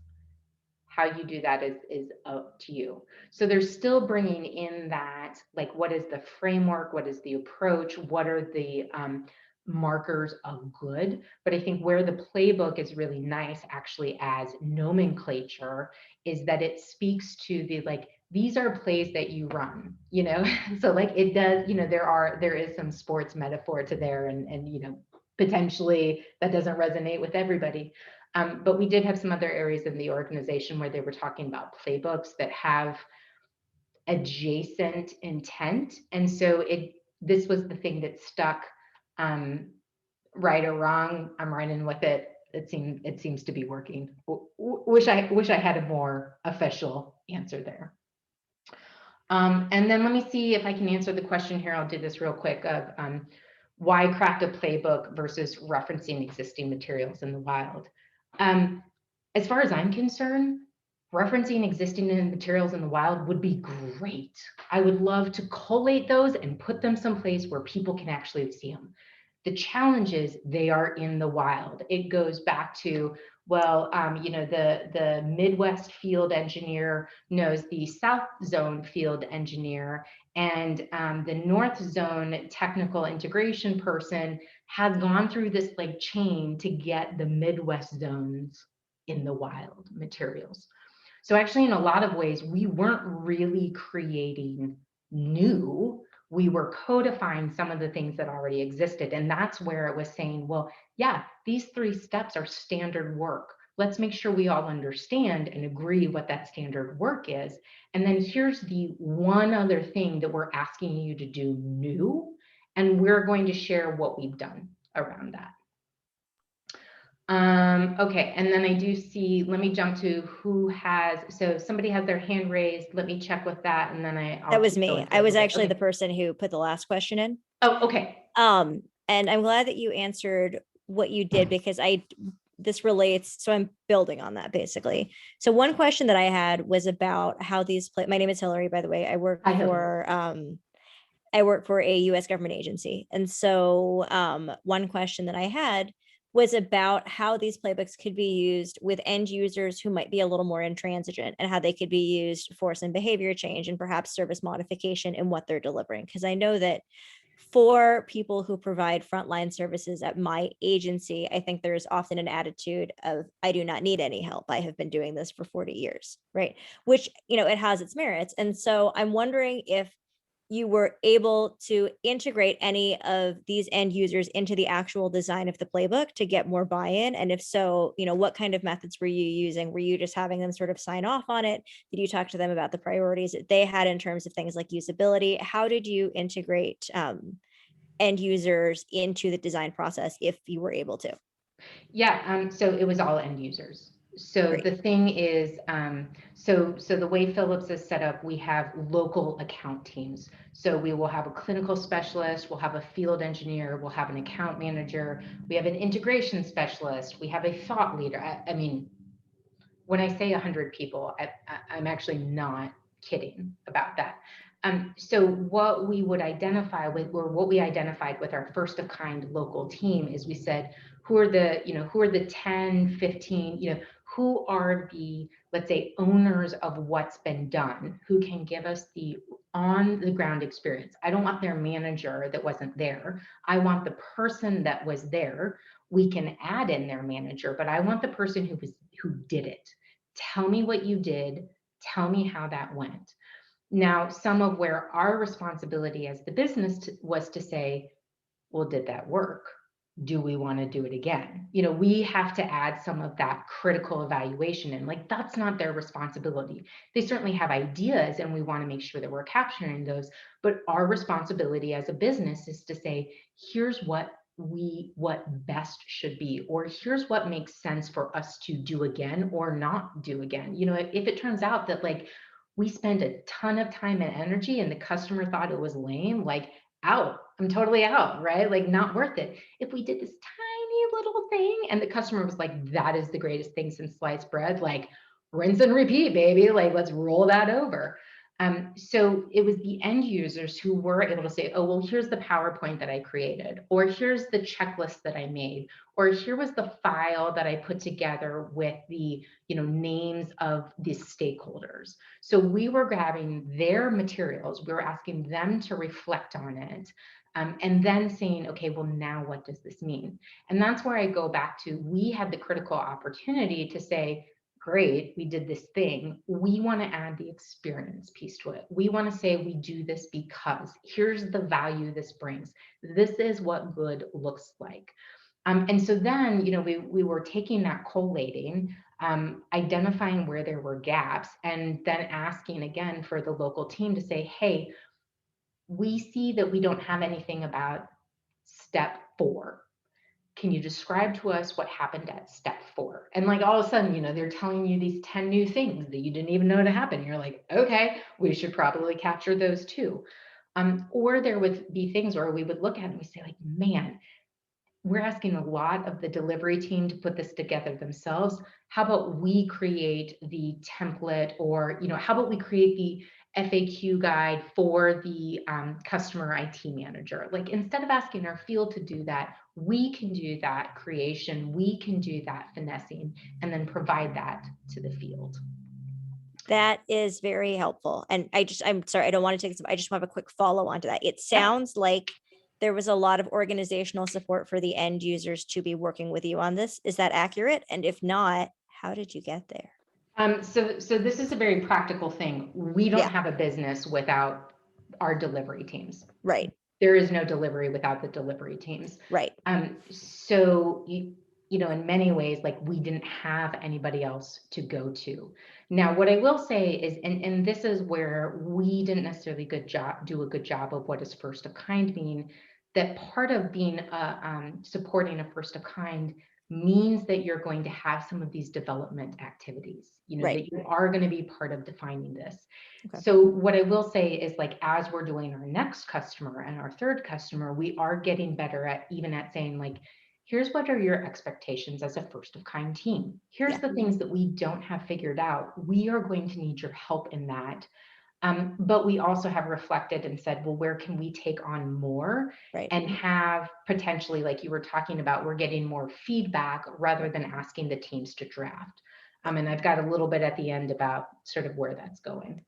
How you do that is up to you. So they're still bringing in that, like, what is the framework? What is the approach? What are the markers of good? But I think where the playbook is really nice, actually, as nomenclature, is that it speaks to the, like, these are plays that you run, so like it does, there is some sports metaphor to there, and potentially that doesn't resonate with everybody. But we did have some other areas in the organization where they were talking about playbooks that have adjacent intent. And so this was the thing that stuck. Right or wrong, I'm running with it. It seems to be working. Wish I had a more official answer there. And then let me see if I can answer the question here. I'll do this real quick of why craft a playbook versus referencing existing materials in the wild. As far as I'm concerned, referencing existing materials in the wild would be great. I would love to collate those and put them someplace where people can actually see them. The challenge is they are in the wild. It goes back to, well, the Midwest field engineer knows the South Zone field engineer, and the North Zone technical integration person has gone through this like chain to get the Midwest zones in the wild materials. So actually, in a lot of ways, we weren't really creating new. We were codifying some of the things that already existed. And that's where it was saying, well, yeah, these 3 steps are standard work. Let's make sure we all understand and agree what that standard work is. And then here's the one other thing that we're asking you to do new. And we're going to share what we've done around that. Okay, and then I do see, let me jump to who has, so somebody has their hand raised. Let me check with that, and then that was me. I was actually the person who put the last question in. Oh, okay. And I'm glad that you answered what you did, because this relates, so I'm building on that basically. So one question that I had was about how these my name is Hillary, by the way. I work for a US government agency. And so one question that I had was about how these playbooks could be used with end users who might be a little more intransigent, and how they could be used for some behavior change and perhaps service modification in what they're delivering. Because I know that for people who provide frontline services at my agency, I think there's often an attitude of, I do not need any help. I have been doing this for 40 years, right? Which, it has its merits. And so I'm wondering if you were able to integrate any of these end users into the actual design of the playbook to get more buy-in. And if so, what kind of methods were you using? Were you just having them sort of sign off on it? Did you talk to them about the priorities that they had in terms of things like usability? How did you integrate end users into the design process if you were able to? Yeah, so it was all end users. So Great. the thing is, so the way Philips is set up, we have local account teams. So we will have a clinical specialist, we'll have a field engineer, we'll have an account manager, we have an integration specialist, we have a thought leader. I mean, when I say 100 people, I'm actually not kidding about that. So what we would identify with, or what we identified with our first of kind local team, is we said, who are the 10, 15, who are the, let's say, owners of what's been done, who can give us the on the ground experience. I don't want their manager that wasn't there. I want the person that was there. We can add in their manager, but I want the person who did it. Tell me what you did. Tell me how that went. Now, some of where our responsibility as the business was to say, well, did that work? Do we want to do it again? We have to add some of that critical evaluation in. Like, that's not their responsibility. They certainly have ideas, and we want to make sure that we're capturing those. But our responsibility as a business is to say, here's what best should be, or here's what makes sense for us to do again or not do again. If it turns out that, like, we spend a ton of time and energy and the customer thought it was lame, like, out, I'm totally out, right? Like, not worth it. If we did this tiny little thing and the customer was like, that is the greatest thing since sliced bread, like, rinse and repeat, baby, like, let's roll that over. So it was the end users who were able to say, oh, well, here's the PowerPoint that I created, or here's the checklist that I made, or here was the file that I put together with the names of the stakeholders. So we were grabbing their materials, we were asking them to reflect on it, and then saying, okay, well, now what does this mean? And that's where I go back to, we had the critical opportunity to say, great, we did this thing. We want to add the experience piece to it. We want to say, we do this because here's the value this brings. This is what good looks like. And so then, we were taking that collating, identifying where there were gaps, and then asking again for the local team to say, hey, we see that we don't have anything about step 4. Can you describe to us what happened at step 4? And like, all of a sudden, they're telling you these 10 new things that you didn't even know to happen. You're like, okay, we should probably capture those too. Or there would be things where we would look at it and we say, like, man, we're asking a lot of the delivery team to put this together themselves. How about we create the template, or, how about we create the FAQ guide for the customer IT manager? Like, instead of asking our field to do that, we can do that creation, we can do that finessing, and then provide that to the field. That is very helpful. And I'm sorry, I don't want to take this, I just want to have a quick follow on to that. It sounds like there was a lot of organizational support for the end users to be working with you on this. Is that accurate? And if not, how did you get there? So this is a very practical thing. We don't have a business without our delivery teams. Right. There is no delivery without the delivery teams. Right. So in many ways, like, we didn't have anybody else to go to. Now, what I will say is, and this is where we didn't necessarily do a good job of what does first of kind mean, that part of being supporting a first of kind means that you're going to have some of these development activities, Right. that you are going to be part of defining this. Okay. So what I will say is, like, as we're doing our next customer and our third customer, we are getting better at saying, like, here's what are your expectations as a first of kind team. Here's the things that we don't have figured out. We are going to need your help in that. But we also have reflected and said, well, where can we take on more Right. and have potentially, like you were talking about, we're getting more feedback rather than asking the teams to draft. And I've got a little bit at the end about sort of where that's going.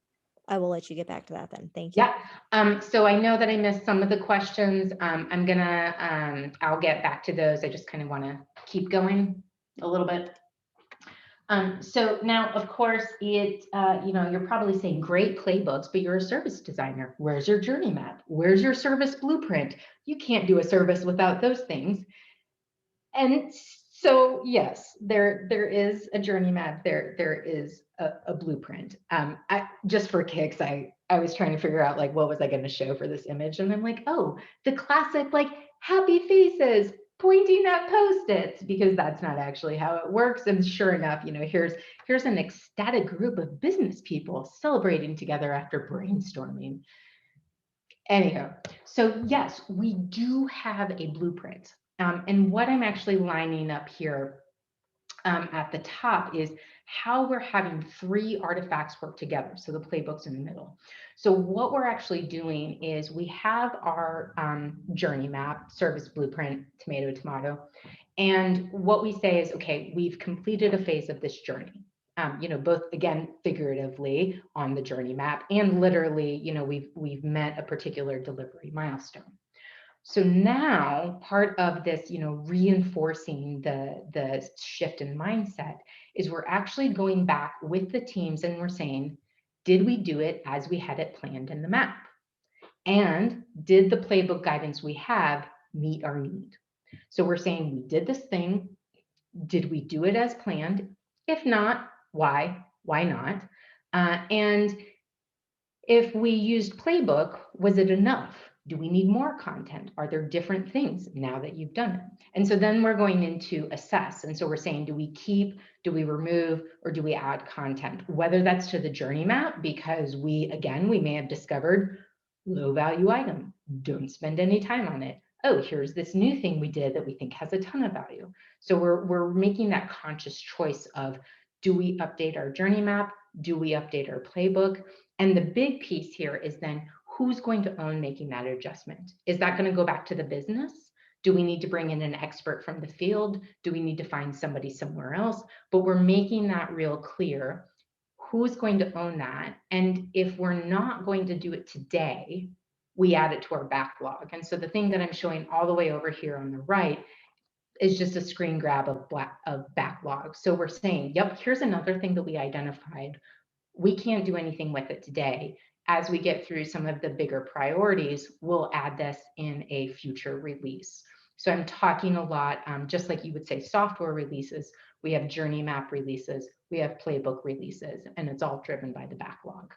I will let you get back to that then. Thank you. Yeah. So I know that I missed some of the questions. I'll get back to those. I just kind of want to keep going a little bit. So now, of course, you're probably saying great playbooks, but you're a service designer. Where's your journey map? Where's your service blueprint? You can't do a service without those things. And so, yes, there is a journey map. There is a blueprint. Just for kicks, I was trying to figure out like what was I going to show for this image, and I'm like, oh, the classic like happy faces pointing at Post-its, because that's not actually how it works. And sure enough, here's an ecstatic group of business people celebrating together after brainstorming. Anyhow, so yes, we do have a blueprint. And what I'm actually lining up here at the top is how we're having 3 artifacts work together. So the playbooks in the middle. So what we're actually doing is we have our journey map, service blueprint, tomato, tomato. And what we say is, okay, we've completed a phase of this journey. Both again, figuratively on the journey map and literally, we've met a particular delivery milestone. So now part of this, reinforcing the shift in mindset is we're actually going back with the teams and we're saying, did we do it as we had it planned in the map? And did the playbook guidance we have meet our need? So we're saying we did this thing. Did we do it as planned? If not, why? Why not? And if we used playbook, was it enough? Do we need more content? Are there different things now that you've done it? And so then we're going into assess. And so we're saying, do we keep, do we remove, or do we add content? Whether that's to the journey map, because we may have discovered low value item, don't spend any time on it. Oh, here's this new thing we did that we think has a ton of value. So we're making that conscious choice of, do we update our journey map? Do we update our playbook? And the big piece here is then who's going to own making that adjustment? Is that going to go back to the business? Do we need to bring in an expert from the field? Do we need to find somebody somewhere else? But we're making that real clear. Who's going to own that? And if we're not going to do it today, we add it to our backlog. And so the thing that I'm showing all the way over here on the right is just a screen grab of backlog. So we're saying, yep, here's another thing that we identified. We can't do anything with it today. As we get through some of the bigger priorities, we'll add this in a future release. So I'm talking a lot, just like you would say software releases, we have journey map releases, we have playbook releases, and it's all driven by the backlog.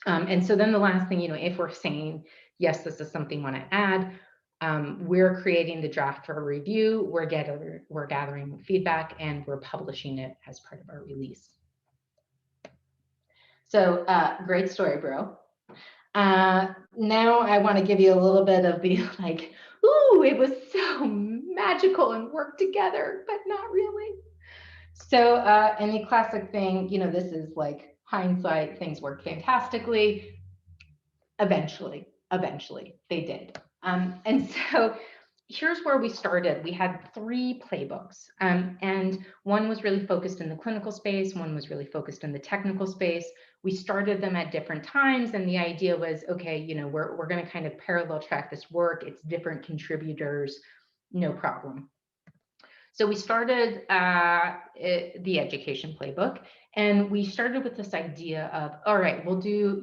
And so then the last thing, if we're saying, yes, this is something we want to add, we're creating the draft for review, we're gathering feedback, and we're publishing it as part of our release. So great story, bro. Now I want to give you a little bit of the like, ooh, it was so magical and worked together, but not really. So any classic thing, this is like hindsight, things worked fantastically. Eventually they did. And so here's where we started. We had 3 playbooks, and one was really focused in the clinical space, one was really focused in the technical space. We started them at different times, and the idea was, okay, we're going to kind of parallel track this work. It's different contributors, no problem. So we started the education playbook, and we started with this idea of, all right, we'll do,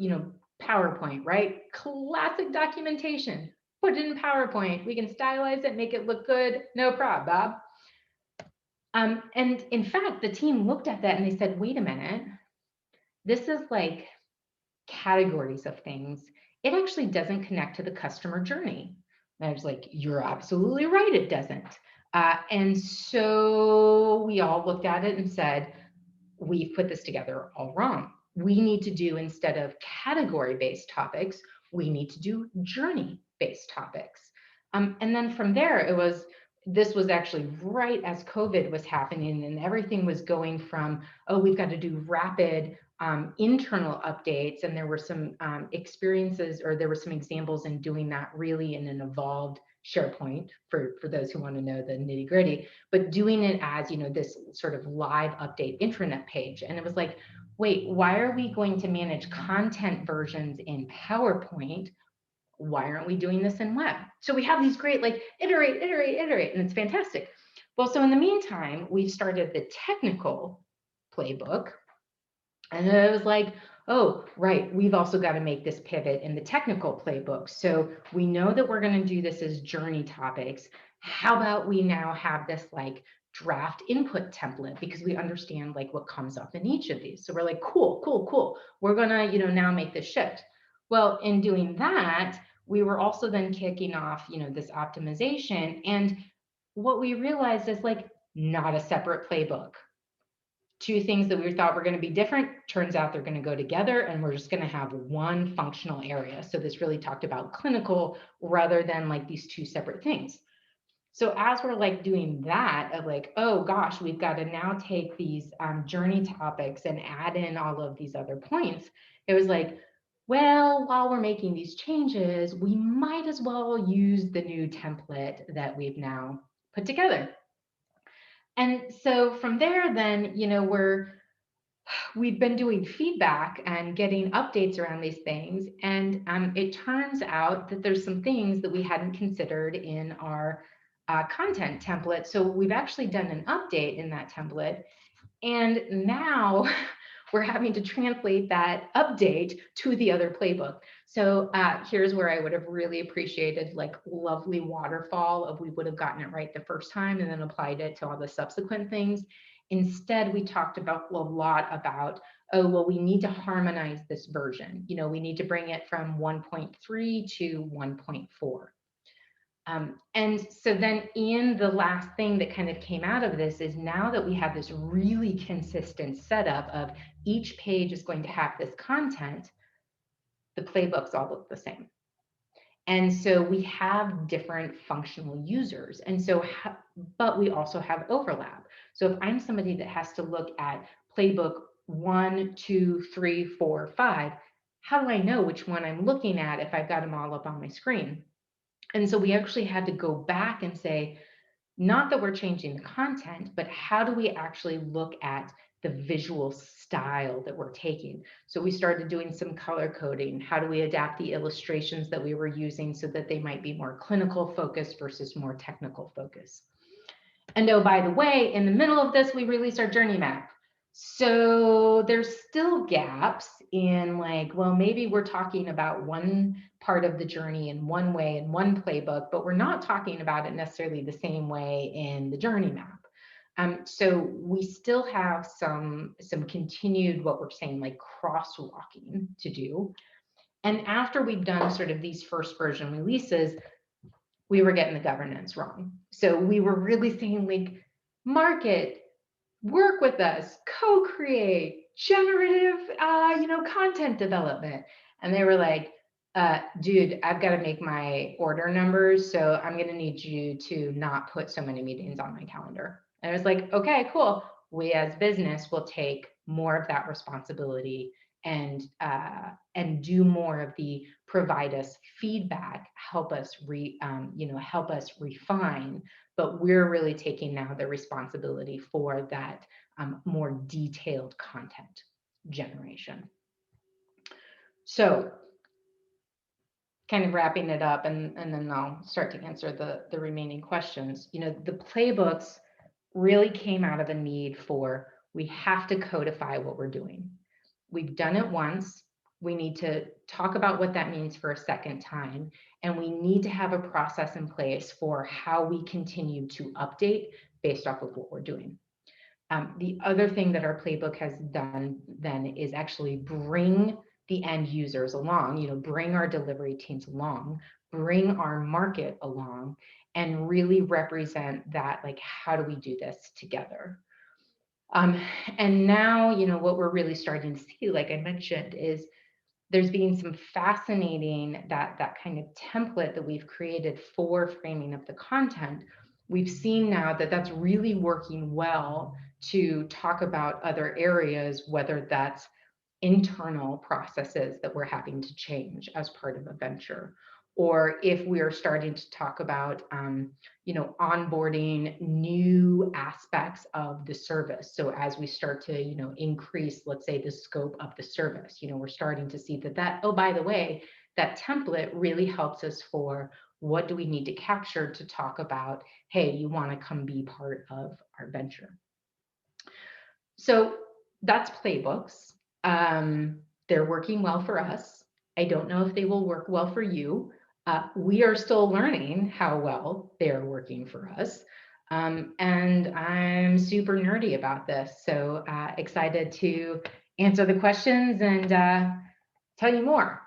PowerPoint, right? Classic documentation. Put it in PowerPoint. We can stylize it, make it look good. No problem, Bob. And in fact, the team looked at that and they said, wait a minute, this is like categories of things. It actually doesn't connect to the customer journey. And I was like, you're absolutely right, it doesn't. And so we all looked at it and said, we've put this together all wrong. We need to do, instead of category-based topics, we need to do journey-based topics. And then from there, this was actually right as COVID was happening and everything was going from, oh, we've got to do rapid internal updates, and there were some experiences, or there were some examples in doing that really in an evolved SharePoint for those who want to know the nitty gritty, but doing it as, you know, this sort of live update intranet page. And it was like, wait, why are we going to manage content versions in PowerPoint? Why aren't we doing this in web? So we have these great, like, iterate, iterate, iterate, and it's fantastic. Well, so in the meantime, we've started the technical playbook. And then it was like, oh, right, we've also got to make this pivot in the technical playbook. So we know that we're going to do this as journey topics. How about we now have this like draft input template, because we understand like what comes up in each of these. So we're like, cool, cool, cool. We're going to, you know, now make this shift. Well, in doing that, we were also then kicking off, you know, this optimization. And what we realized is like not a separate playbook. Two things that we thought were going to be different, turns out they're going to go together, and we're just going to have one functional area. So this really talked about clinical rather than like these two separate things. So as we're like doing that, of like, oh gosh, we've got to now take these journey topics and add in all of these other points. It was like, well, while we're making these changes, we might as well use the new template that we've now put together. And so from there, then, you know, we've been doing feedback and getting updates around these things. And it turns out that there's some things that we hadn't considered in our content template. So we've actually done an update in that template. And now we're having to translate that update to the other playbook. So here's where I would have really appreciated like lovely waterfall of we would have gotten it right the first time and then applied it to all the subsequent things. Instead, we talked about a lot about, oh, well, we need to harmonize this version. You know, we need to bring it from 1.3 to 1.4. And so then in the last thing that kind of came out of this is now that we have this really consistent setup of each page is going to have this content, the playbooks all look the same. And so we have different functional users. And so, but we also have overlap. So if I'm somebody that has to look at playbook 1, 2, 3, 4, 5, how do I know which one I'm looking at if I've got them all up on my screen? And so we actually had to go back and say, not that we're changing the content, but how do we actually look at the visual style that we're taking? So we started doing some color coding. How do we adapt the illustrations that we were using so that they might be more clinical focused versus more technical focused? And oh, by the way, in the middle of this, we released our journey map. So there's still gaps in like, well, maybe we're talking about one part of the journey in one way in one playbook, but we're not talking about it necessarily the same way in the journey map. So we still have some continued, what we're saying, like crosswalking to do. And after we've done sort of these first version releases, we were getting the governance wrong. So we were really saying like, market, work with us, co-create, generative, content development. And they were like, dude, I've got to make my order numbers. So I'm going to need you to not put so many meetings on my calendar. And I was like, okay, cool. We as business will take more of that responsibility and do more of the provide us feedback, help us help us refine. But we're really taking now the responsibility for that more detailed content generation. So kind of wrapping it up, and then I'll start to answer the remaining questions. You know, the playbooks really came out of a need for, we have to codify what we're doing. We've done it once. We need to talk about what that means for a second time. And we need to have a process in place for how we continue to update based off of what we're doing. The other thing that our playbook has done then is actually bring the end users along, bring our delivery teams along, bring our market along, and really represent that, like, how do we do this together? And now, what we're really starting to see, like I mentioned, is there's been some fascinating, that kind of template that we've created for framing of the content. We've seen now that that's really working well to talk about other areas, whether that's internal processes that we're having to change as part of a venture, or if we are starting to talk about, onboarding new aspects of the service. So as we start to, increase, let's say, the scope of the service, we're starting to see that, oh, by the way, that template really helps us for what do we need to capture to talk about, hey, you want to come be part of our venture. So that's Playbooks. They're working well for us. I don't know if they will work well for you. We are still learning how well they are working for us. And I'm super nerdy about this. So excited to answer the questions and tell you more.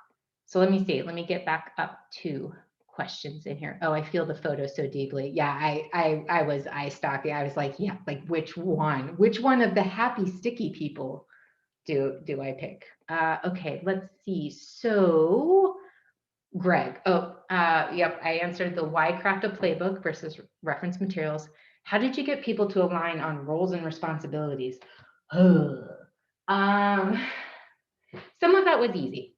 So let me see. Let me get back up to questions in here. Oh, I feel the photo so deeply. Yeah, I was eye stalking. I was like, yeah, like which one of the happy sticky people do I pick? Okay, let's see. So Greg, yep, I answered the why craft a playbook versus reference materials. How did you get people to align on roles and responsibilities? Some of that was easy.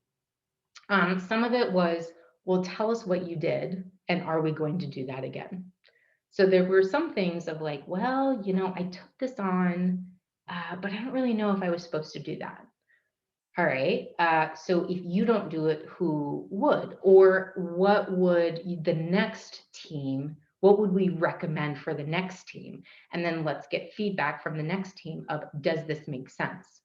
Some of it was, well, tell us what you did, and are we going to do that again? So there were some things of like, well, I took this on, but I don't really know if I was supposed to do that. All right. So if you don't do it, who would? Or what would the next team, what would we recommend for the next team? And then let's get feedback from the next team of, does this make sense?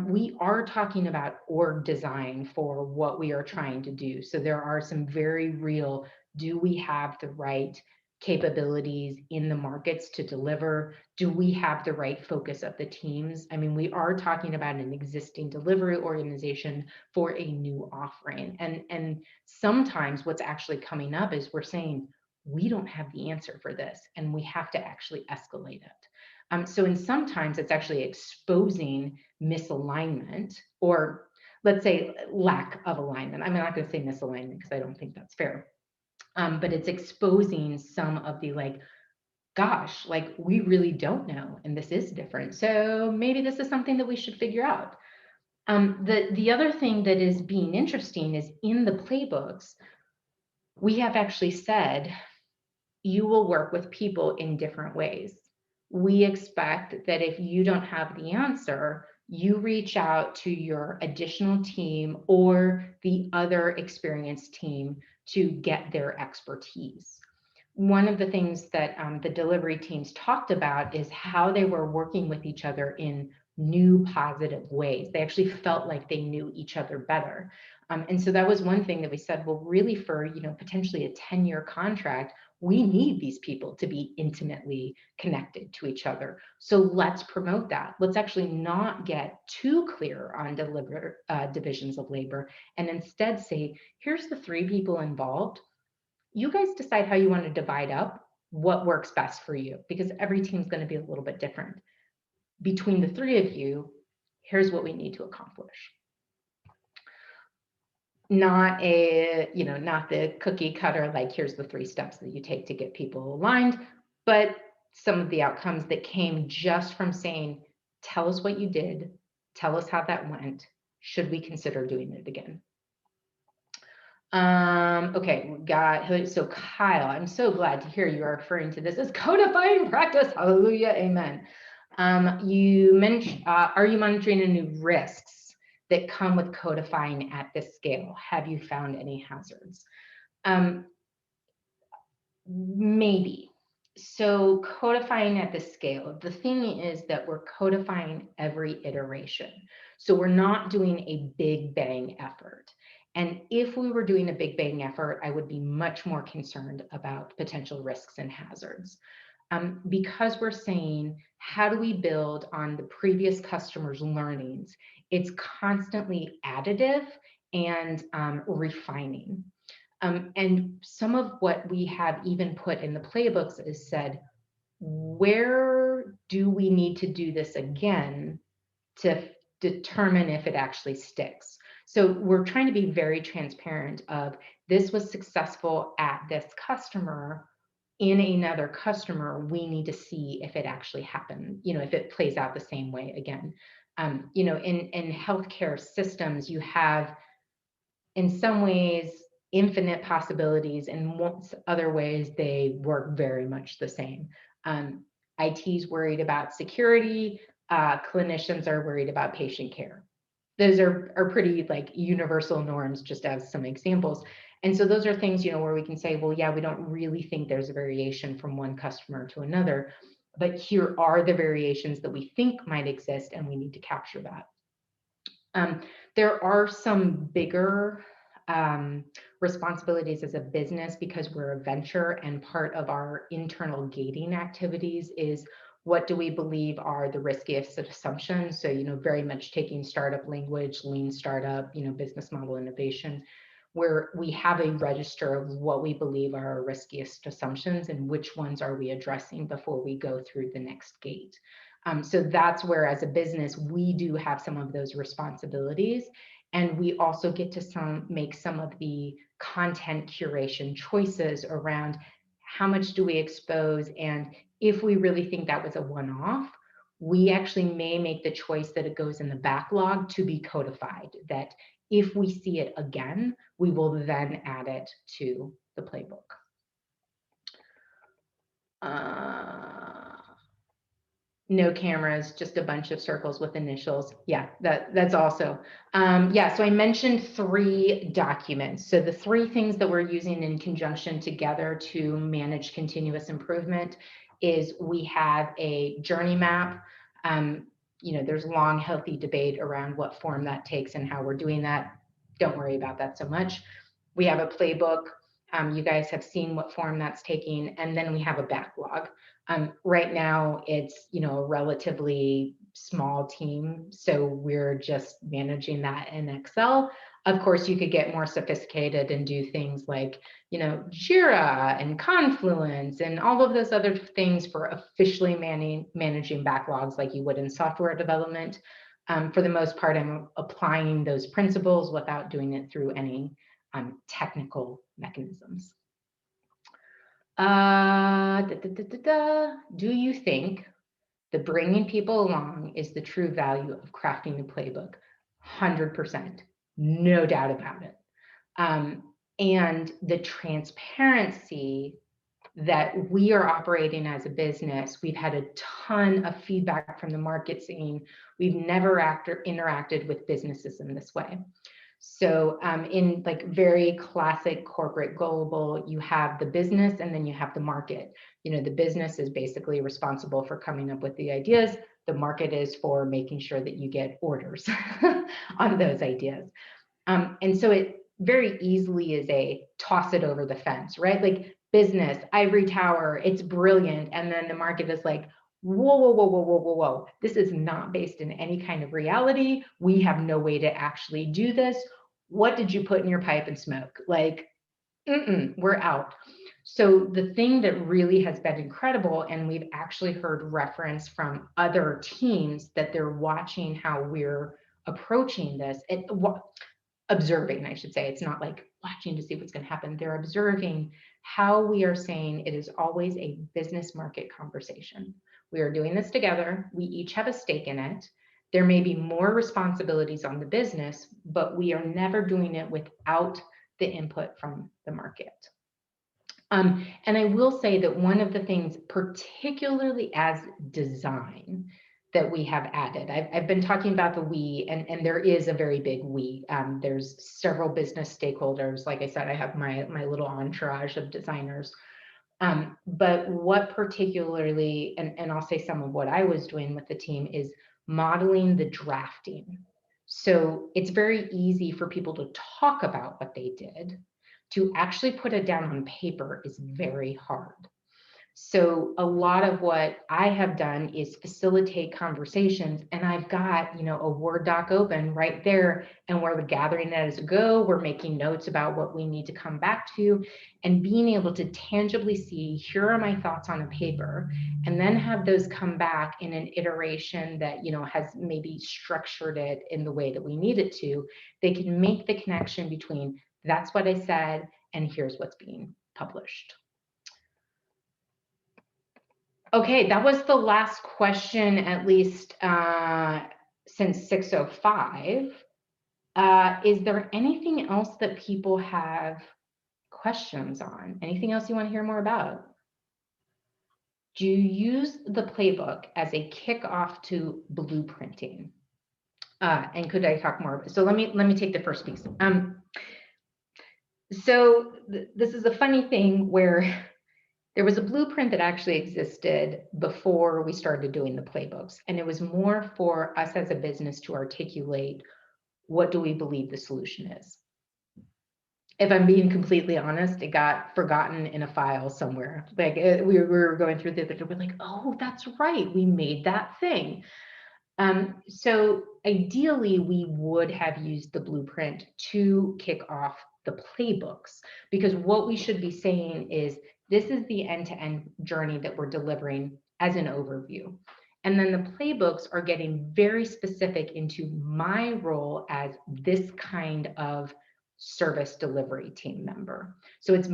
We are talking about org design for what we are trying to do. So there are some very real, do we have the right capabilities in the markets to deliver? Do we have the right focus of the teams? I mean, we are talking about an existing delivery organization for a new offering. And sometimes what's actually coming up is we're saying, we don't have the answer for this, and we have to actually escalate it. So in sometimes it's actually exposing misalignment, or let's say lack of alignment. I'm not going to say misalignment because I don't think that's fair. But it's exposing some of the like, gosh, like we really don't know, and this is different. So maybe this is something that we should figure out. The other thing that is being interesting is in the playbooks, we have actually said, you will work with people in different ways. We expect that if you don't have the answer, you reach out to your additional team or the other experienced team to get their expertise. One of the things that the delivery teams talked about is how they were working with each other in new positive ways. They actually felt like they knew each other better. And so that was one thing that we said, well, really for, potentially a 10-year contract, we need these people to be intimately connected to each other. So let's promote that. Let's actually not get too clear on divisions of labor, and instead say, here's the 3 people involved. You guys decide how you want to divide up what works best for you, because every team's going to be a little bit different. Between the 3 of you, here's what we need to accomplish. Not not the cookie cutter, like here's the 3 steps that you take to get people aligned, but some of the outcomes that came just from saying, tell us what you did, tell us how that went, should we consider doing it again? Okay, we got, so Kyle, I'm so glad to hear you are referring to this as codifying practice. Hallelujah, amen. You mentioned, are you monitoring any risks that come with codifying at this scale? Have you found any hazards? Maybe. So codifying at this scale, the thing is that we're codifying every iteration. So we're not doing a big bang effort. And if we were doing a big bang effort, I would be much more concerned about potential risks and hazards. Because we're saying, how do we build on the previous customer's learnings? It's constantly additive and refining. And some of what we have even put in the playbooks is said, where do we need to do this again to determine if it actually sticks? So we're trying to be very transparent of, this was successful at this customer. In another customer, we need to see if it actually happened, if it plays out the same way again. You know, in healthcare systems, you have, in some ways, infinite possibilities, and other ways they work very much the same. IT's worried about security, clinicians are worried about patient care. Those are pretty like universal norms, just as some examples. And so those are things, you know, where we can say, well, yeah, we don't really think there's a variation from one customer to another, but here are the variations that we think might exist, and we need to capture that. There are some bigger responsibilities as a business because we're a venture, and part of our internal gating activities is, what do we believe are the riskiest assumptions? So, you know, very much taking startup language, lean startup, you know, business model innovation, where we have a register of what we believe are our riskiest assumptions and which ones are we addressing before we go through the next gate. So that's where, as a business, we do have some of those responsibilities. And we also get to make some of the content curation choices around how much do we expose. And if we really think that was a one-off, we actually may make the choice that it goes in the backlog to be codified, that if we see it again, we will then add it to the playbook. No cameras, just a bunch of circles with initials. Yeah, that's also. Yeah, so I mentioned 3 documents. So the 3 things that we're using in conjunction together to manage continuous improvement is, we have a journey map. You know, there's long, healthy debate around what form that takes and how we're doing that. Don't worry about that so much. We have a playbook. You guys have seen what form that's taking, and then we have a backlog. Right now, it's, you know, a relatively small team, so we're just managing that in Excel. Of course, you could get more sophisticated and do things like, you know, Jira and Confluence and all of those other things for officially managing backlogs like you would in software development. For the most part, I'm applying those principles without doing it through any technical mechanisms. Do you think the bringing people along is the true value of crafting the playbook? 100%, no doubt about it. And the transparency that we are operating as a business, we've had a ton of feedback from the market saying we've never interacted with businesses in this way. So in like very classic corporate global, you have the business and then you have the market. You know, the business is basically responsible for coming up with the ideas. The market is for making sure that you get orders on those ideas. And so it very easily is a toss it over the fence, right? Like business, ivory tower, it's brilliant. And then the market is like, whoa, whoa, whoa, whoa, whoa, whoa, whoa. This is not based in any kind of reality. We have no way to actually do this. What did you put in your pipe and smoke? Like, we're out. So the thing that really has been incredible, and we've actually heard reference from other teams that they're watching how we're approaching this, observing, I should say. It's not like watching to see what's going to happen. They're observing how we are saying it is always a business market conversation. We are doing this together. We each have a stake in it. There may be more responsibilities on the business, but we are never doing it without the input from the market. And I will say that one of the things, particularly as design, that we have added, I've been talking about the we, and there is a very big we. There's several business stakeholders. Like I said, I have my little entourage of designers. But what particularly, and I'll say some of what I was doing with the team, is modeling the drafting. So it's very easy for people to talk about what they did. To actually put it down on paper is very hard. So a lot of what I have done is facilitate conversations, and I've got, you know, a Word doc open right there, and we're gathering that as a go. We're making notes about what we need to come back to, and being able to tangibly see, here are my thoughts on a paper, and then have those come back in an iteration that, you know, has maybe structured it in the way that we need it to. They can make the connection between that's what I said and here's what's being published. Okay, that was the last question, at least since 6:05. Is there anything else that people have questions on? Anything else you want to hear more about? Do you use the playbook as a kickoff to blueprinting? And could I talk more? So let me take the first piece. This is a funny thing where there was a blueprint that actually existed before we started doing the playbooks, and it was more for us as a business to articulate what do we believe the solution is. If I'm being completely honest, it got forgotten in a file somewhere. Like we were going through the other day, we're like, oh, that's right, we made that thing. So ideally, we would have used the blueprint to kick off the playbooks, because what we should be saying is, this is the end-to-end journey that we're delivering as an overview. And then the playbooks are getting very specific into my role as this kind of service delivery team member. So it's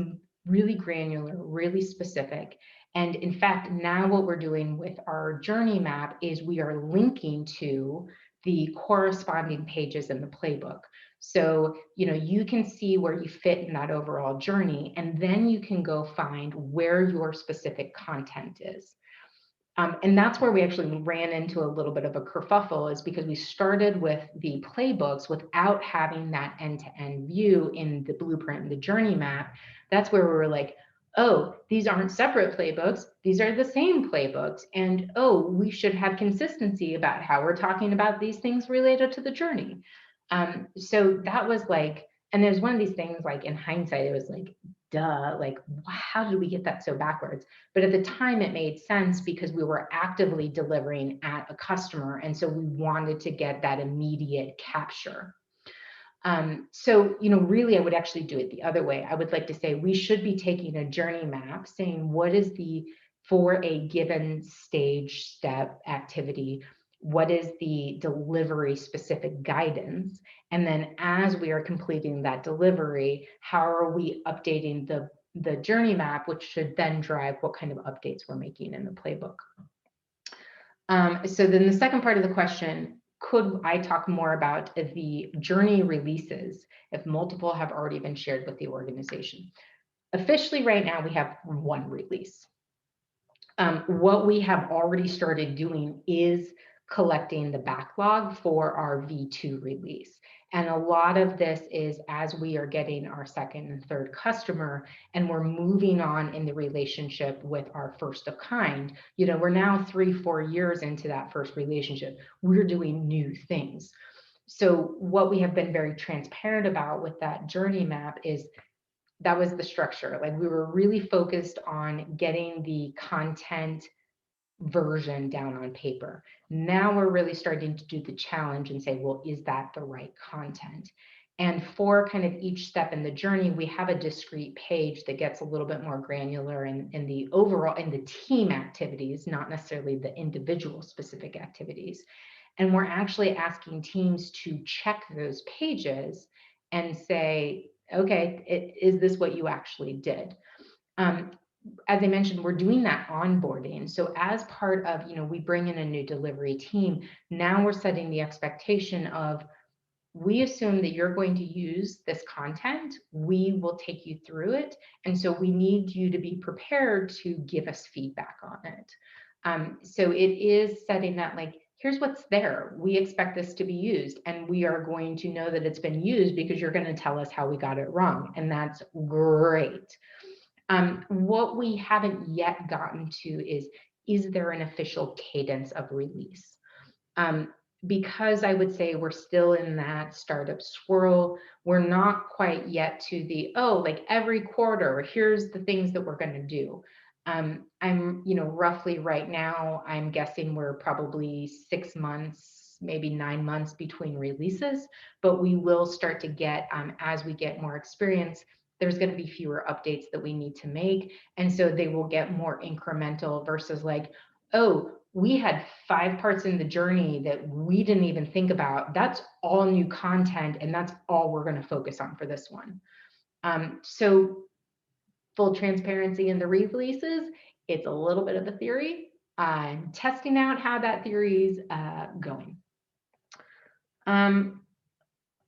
really granular, really specific. And in fact, now what we're doing with our journey map is we are linking to the corresponding pages in the playbook. So, you can see where you fit in that overall journey, and then you can go find where your specific content is. And that's where we actually ran into a little bit of a kerfuffle, is because we started with the playbooks without having that end-to-end view in the blueprint and the journey map. That's where we were like, oh, these aren't separate playbooks, these are the same playbooks. And oh, we should have consistency about how we're talking about these things related to the journey. So that was like, and there's one of these things, like in hindsight, it was like, duh, like, how did we get that so backwards? But at the time it made sense because we were actively delivering at a customer. And so we wanted to get that immediate capture. So, really, I would actually do it the other way. I would like to say we should be taking a journey map, saying what is for a given stage, step, activity, what is the delivery specific guidance? And then as we are completing that delivery, how are we updating the journey map, which should then drive what kind of updates we're making in the playbook. So then the second part of the question, could I talk more about the journey releases if multiple have already been shared with the organization? Officially right now, we have one release. What we have already started doing is collecting the backlog for our V2 release. And a lot of this is as we are getting our second and third customer and we're moving on in the relationship with our first of kind. We're now 3-4 years into that first relationship. We're doing new things. So what we have been very transparent about with that journey map is that was the structure. Like, we were really focused on getting the content version down on paper. Now we're really starting to do the challenge and say, well, is that the right content? And for kind of each step in the journey, we have a discrete page that gets a little bit more granular in the overall, in the team activities, not necessarily the individual specific activities. And we're actually asking teams to check those pages and say, okay, is this what you actually did? As I mentioned, we're doing that onboarding. So as part of, we bring in a new delivery team, now we're setting the expectation of, we assume that you're going to use this content, we will take you through it. And so we need you to be prepared to give us feedback on it. So it is setting that, like, here's what's there. We expect this to be used, and we are going to know that it's been used because you're going to tell us how we got it wrong. And that's great. What we haven't yet gotten to is there an official cadence of release? Because I would say we're still in that startup swirl, we're not quite yet to the, like every quarter, here's the things that we're going to do. I'm, roughly right now, I'm guessing we're probably 6 months, maybe 9 months between releases, but we will start to get, as we get more experience, there's going to be fewer updates that we need to make. And so they will get more incremental versus like, oh, we had 5 parts in the journey that we didn't even think about. That's all new content, and that's all we're going to focus on for this one. So full transparency in the releases, it's a little bit of a theory. I'm testing out how that theory is going.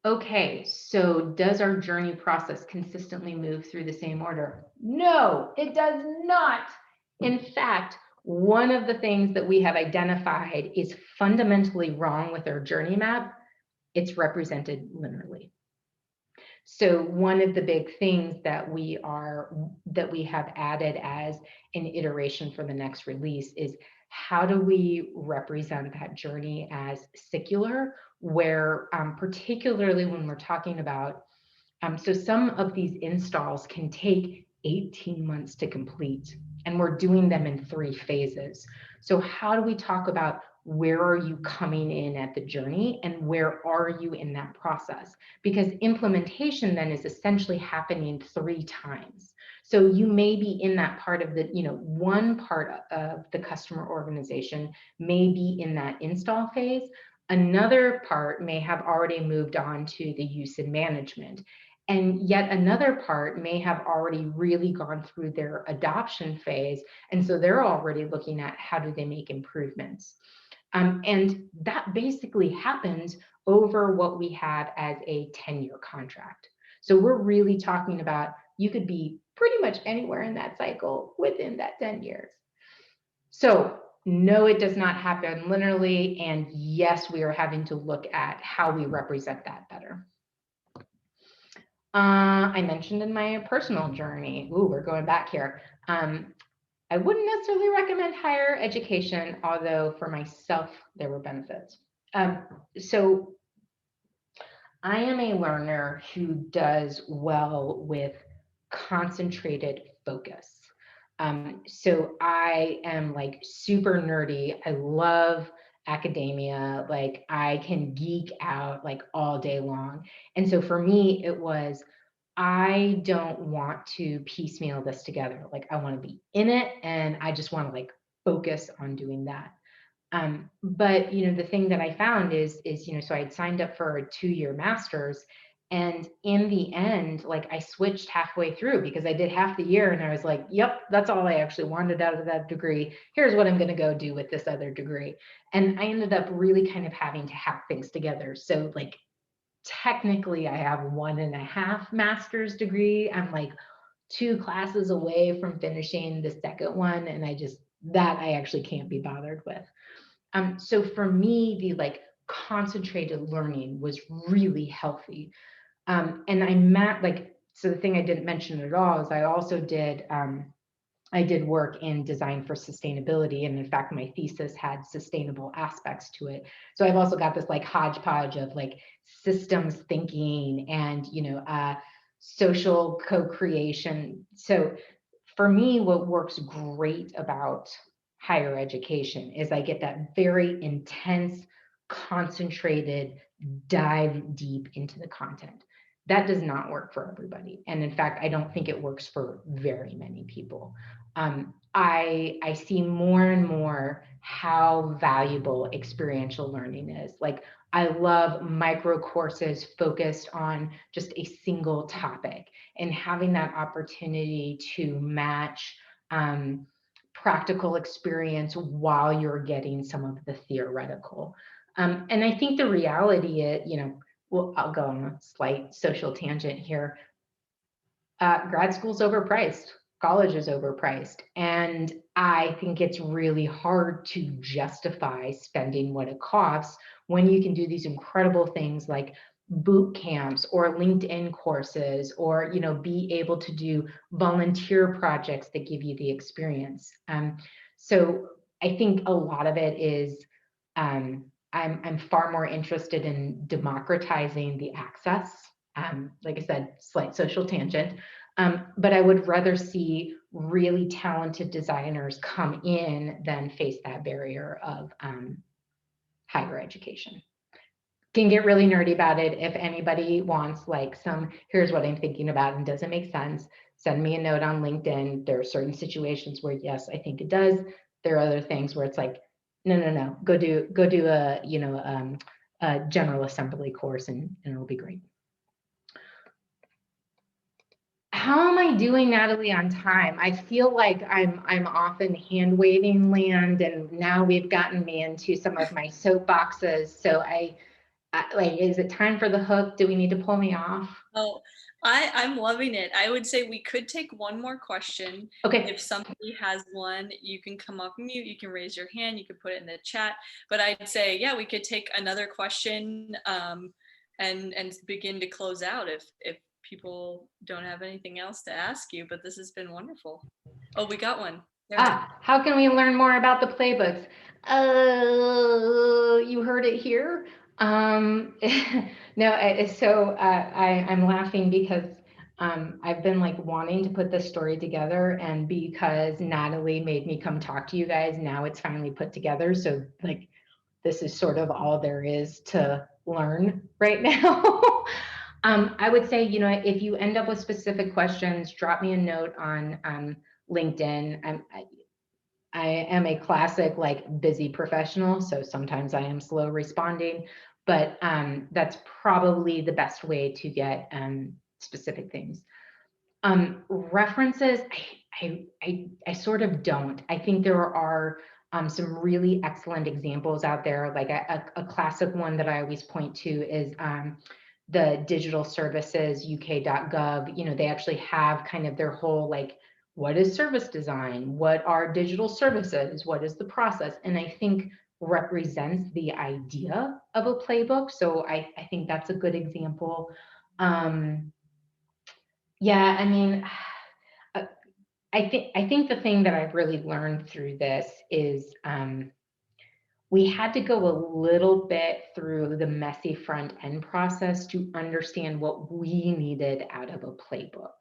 Okay, so does our journey process consistently move through the same order? No, it does not. In fact, one of the things that we have identified is fundamentally wrong with our journey map. It's represented linearly. So one of the big things that we have added as an iteration for the next release is how do we represent that journey as secular, where particularly when we're talking about, so some of these installs can take 18 months to complete, and we're doing them in 3 phases. So how do we talk about where are you coming in at the journey and where are you in that process? Because implementation then is essentially happening 3 times. So you may be in that part of the, one part of the customer organization may be in that install phase. Another part may have already moved on to the use and management. And yet another part may have already really gone through their adoption phase. And so they're already looking at how do they make improvements. And that basically happens over what we have as a 10-year contract. So we're really talking about, you could be pretty much anywhere in that cycle within that 10 years. So no, it does not happen linearly. And yes, we are having to look at how we represent that better. I mentioned in my personal journey, we're going back here. I wouldn't necessarily recommend higher education, although for myself, there were benefits. So I am a learner who does well with concentrated focus. So I am like super nerdy. I love academia. Like I can geek out like all day long. And so for me, it was, I don't want to piecemeal this together. Like I want to be in it and I just want to like focus on doing that. But the thing that I found is so I had signed up for a 2-year master's, and in the end, like I switched halfway through because I did half the year and I was like, yep, that's all I actually wanted out of that degree. Here's what I'm going to go do with this other degree. And I ended up really kind of having to hack things together. So like technically I have 1.5 master's degree. I'm like 2 classes away from finishing the second one. And I actually can't be bothered with. So for me, the like concentrated learning was really healthy. And so the thing I didn't mention at all is I also did, I did work in design for sustainability. And in fact, my thesis had sustainable aspects to it. So I've also got this like hodgepodge of like systems thinking and, social co-creation. So for me, what works great about higher education is I get that very intense, concentrated dive deep into the content. That does not work for everybody. And in fact, I don't think it works for very many people. I see more and more how valuable experiential learning is. Like I love micro courses focused on just a single topic and having that opportunity to match practical experience while you're getting some of the theoretical. And I think the reality is, I'll go on a slight social tangent here. Grad school's overpriced, college is overpriced. And I think it's really hard to justify spending what it costs when you can do these incredible things like boot camps or LinkedIn courses, or be able to do volunteer projects that give you the experience. So I think a lot of it is I'm far more interested in democratizing the access. Like I said, slight social tangent, but I would rather see really talented designers come in than face that barrier of higher education. Can get really nerdy about it. If anybody wants like here's what I'm thinking about and doesn't make sense, send me a note on LinkedIn. There are certain situations where yes, I think it does. There are other things where it's like, no, go do a General Assembly course and it'll be great. How am I doing, Natalie, on time? I feel like I'm often hand waving land, and now we've gotten me into some of my soapboxes. So Like, is it time for the hook? Do we need to pull me off? Oh, I'm loving it. I would say we could take one more question. Okay. If somebody has one, you can come off mute, you can raise your hand, you can put it in the chat. But I'd say, yeah, we could take another question and begin to close out if people don't have anything else to ask you. But this has been wonderful. Oh, we got one. There. How can we learn more about the playbooks? You heard it here. No, I'm laughing because I've been like wanting to put this story together, and because Natalie made me come talk to you guys, now it's finally put together. So like, this is sort of all there is to learn right now. I would say, if you end up with specific questions, drop me a note on LinkedIn. I am a classic like busy professional, so sometimes I am slow responding, but that's probably the best way to get specific things. References, I sort of don't. I think there are some really excellent examples out there. Like a classic one that I always point to is the digital services uk.gov. They actually have kind of their whole like, what is service design? What are digital services? What is the process? And I think represents the idea of a playbook. So I think that's a good example. Yeah, I mean, I think the thing that I've really learned through this is we had to go a little bit through the messy front end process to understand what we needed out of a playbook.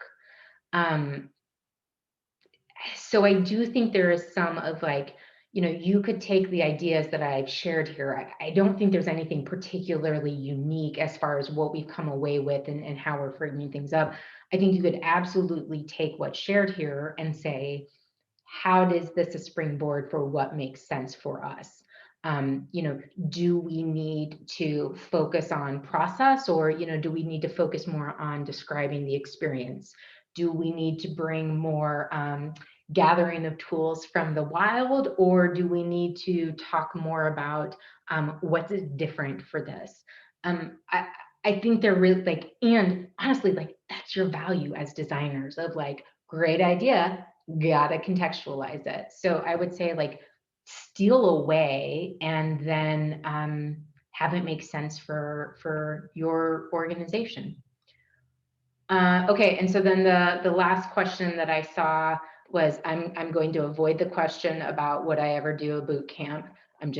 So I do think there is some of like, you could take the ideas that I've shared here. I don't think there's anything particularly unique as far as what we've come away with and how we're framing things up. I think you could absolutely take what's shared here and say, how does this a springboard for what makes sense for us? Do we need to focus on process, or, do we need to focus more on describing the experience? Do we need to bring more gathering of tools from the wild, or do we need to talk more about what's different for this? I think they're really like, and honestly, like that's your value as designers of like, great idea, gotta contextualize it. So I would say like steal away and then have it make sense for your organization. Okay, and so then the last question that I saw was, I'm going to avoid the question about would I ever do a boot camp. I'm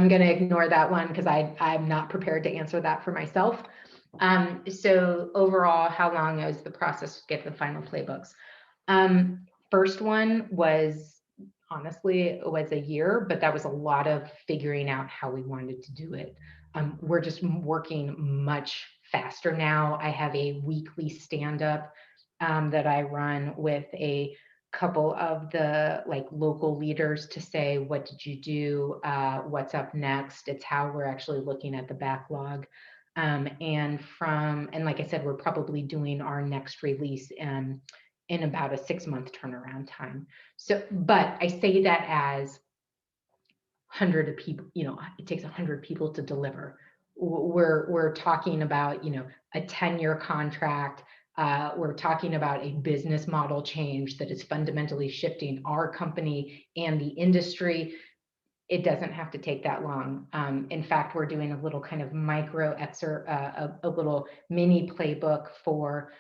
going to ignore that one because I'm not prepared to answer that for myself. So overall, how long is the process to get the final playbooks? First one was, honestly, it was a year, but that was a lot of figuring out how we wanted to do it. We're just working much faster now. I have a weekly stand-up that I run with a couple of the like local leaders to say, what did you do? What's up next? It's how we're actually looking at the backlog. And like I said, we're probably doing our next release in about a 6-month turnaround time. So, but I say that as 100 of people, it takes 100 people to deliver. We're talking about, a 10-year contract. We're talking about a business model change that is fundamentally shifting our company and the industry. It doesn't have to take that long. In fact, we're doing a little kind of micro excerpt, a little mini playbook for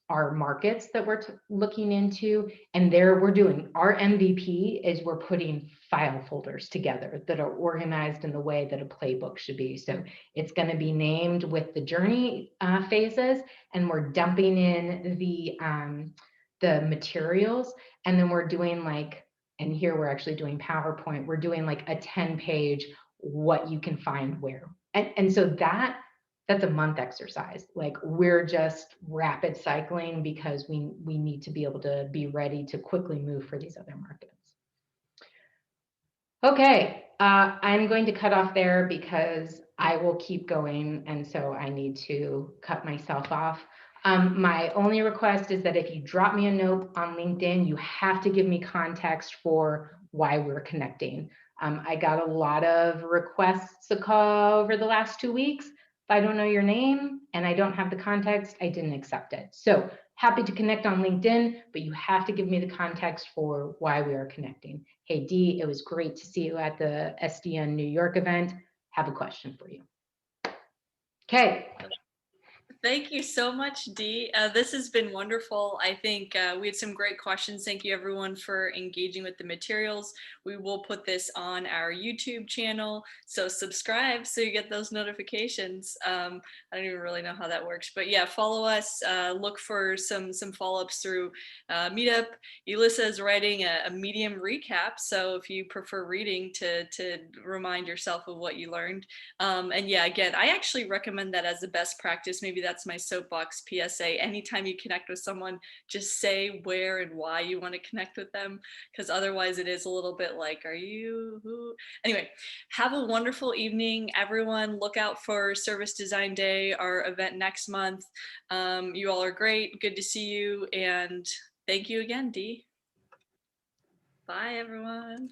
our markets that we're looking into. And there we're doing our MVP is we're putting file folders together that are organized in the way that a playbook should be. So it's going to be named with the journey phases, and we're dumping in the materials, and then we're doing like, and here we're actually doing PowerPoint, we're doing like a 10-page what you can find where. And so that's a month exercise. Like we're just rapid cycling because we need to be able to be ready to quickly move for these other markets. Okay, I'm going to cut off there because I will keep going, and so I need to cut myself off. My only request is that if you drop me a note on LinkedIn, you have to give me context for why we're connecting. I got a lot of requests to call over the last 2 weeks. If I don't know your name and I don't have the context, I didn't accept it. So happy to connect on LinkedIn, but you have to give me the context for why we are connecting. Hey, Dee, it was great to see you at the SDN New York event. Have a question for you. Okay. Thank you so much, Dee. This has been wonderful. I think we had some great questions. Thank you everyone for engaging with the materials. We will put this on our YouTube channel, so subscribe so you get those notifications. I don't even really know how that works, but yeah, follow us. Look for some follow-ups through Meetup. Elissa is writing a Medium recap, so if you prefer reading to remind yourself of what you learned. And yeah, again, I actually recommend that as a best practice. Maybe that's my soapbox PSA. Anytime you connect with someone, just say where and why you want to connect with them, because otherwise it is a little bit like, are you who? Anyway, have a wonderful evening, everyone. Look out for Service Design Day, our event next month. You all are great. Good to see you. And thank you again, Dee. Bye, everyone.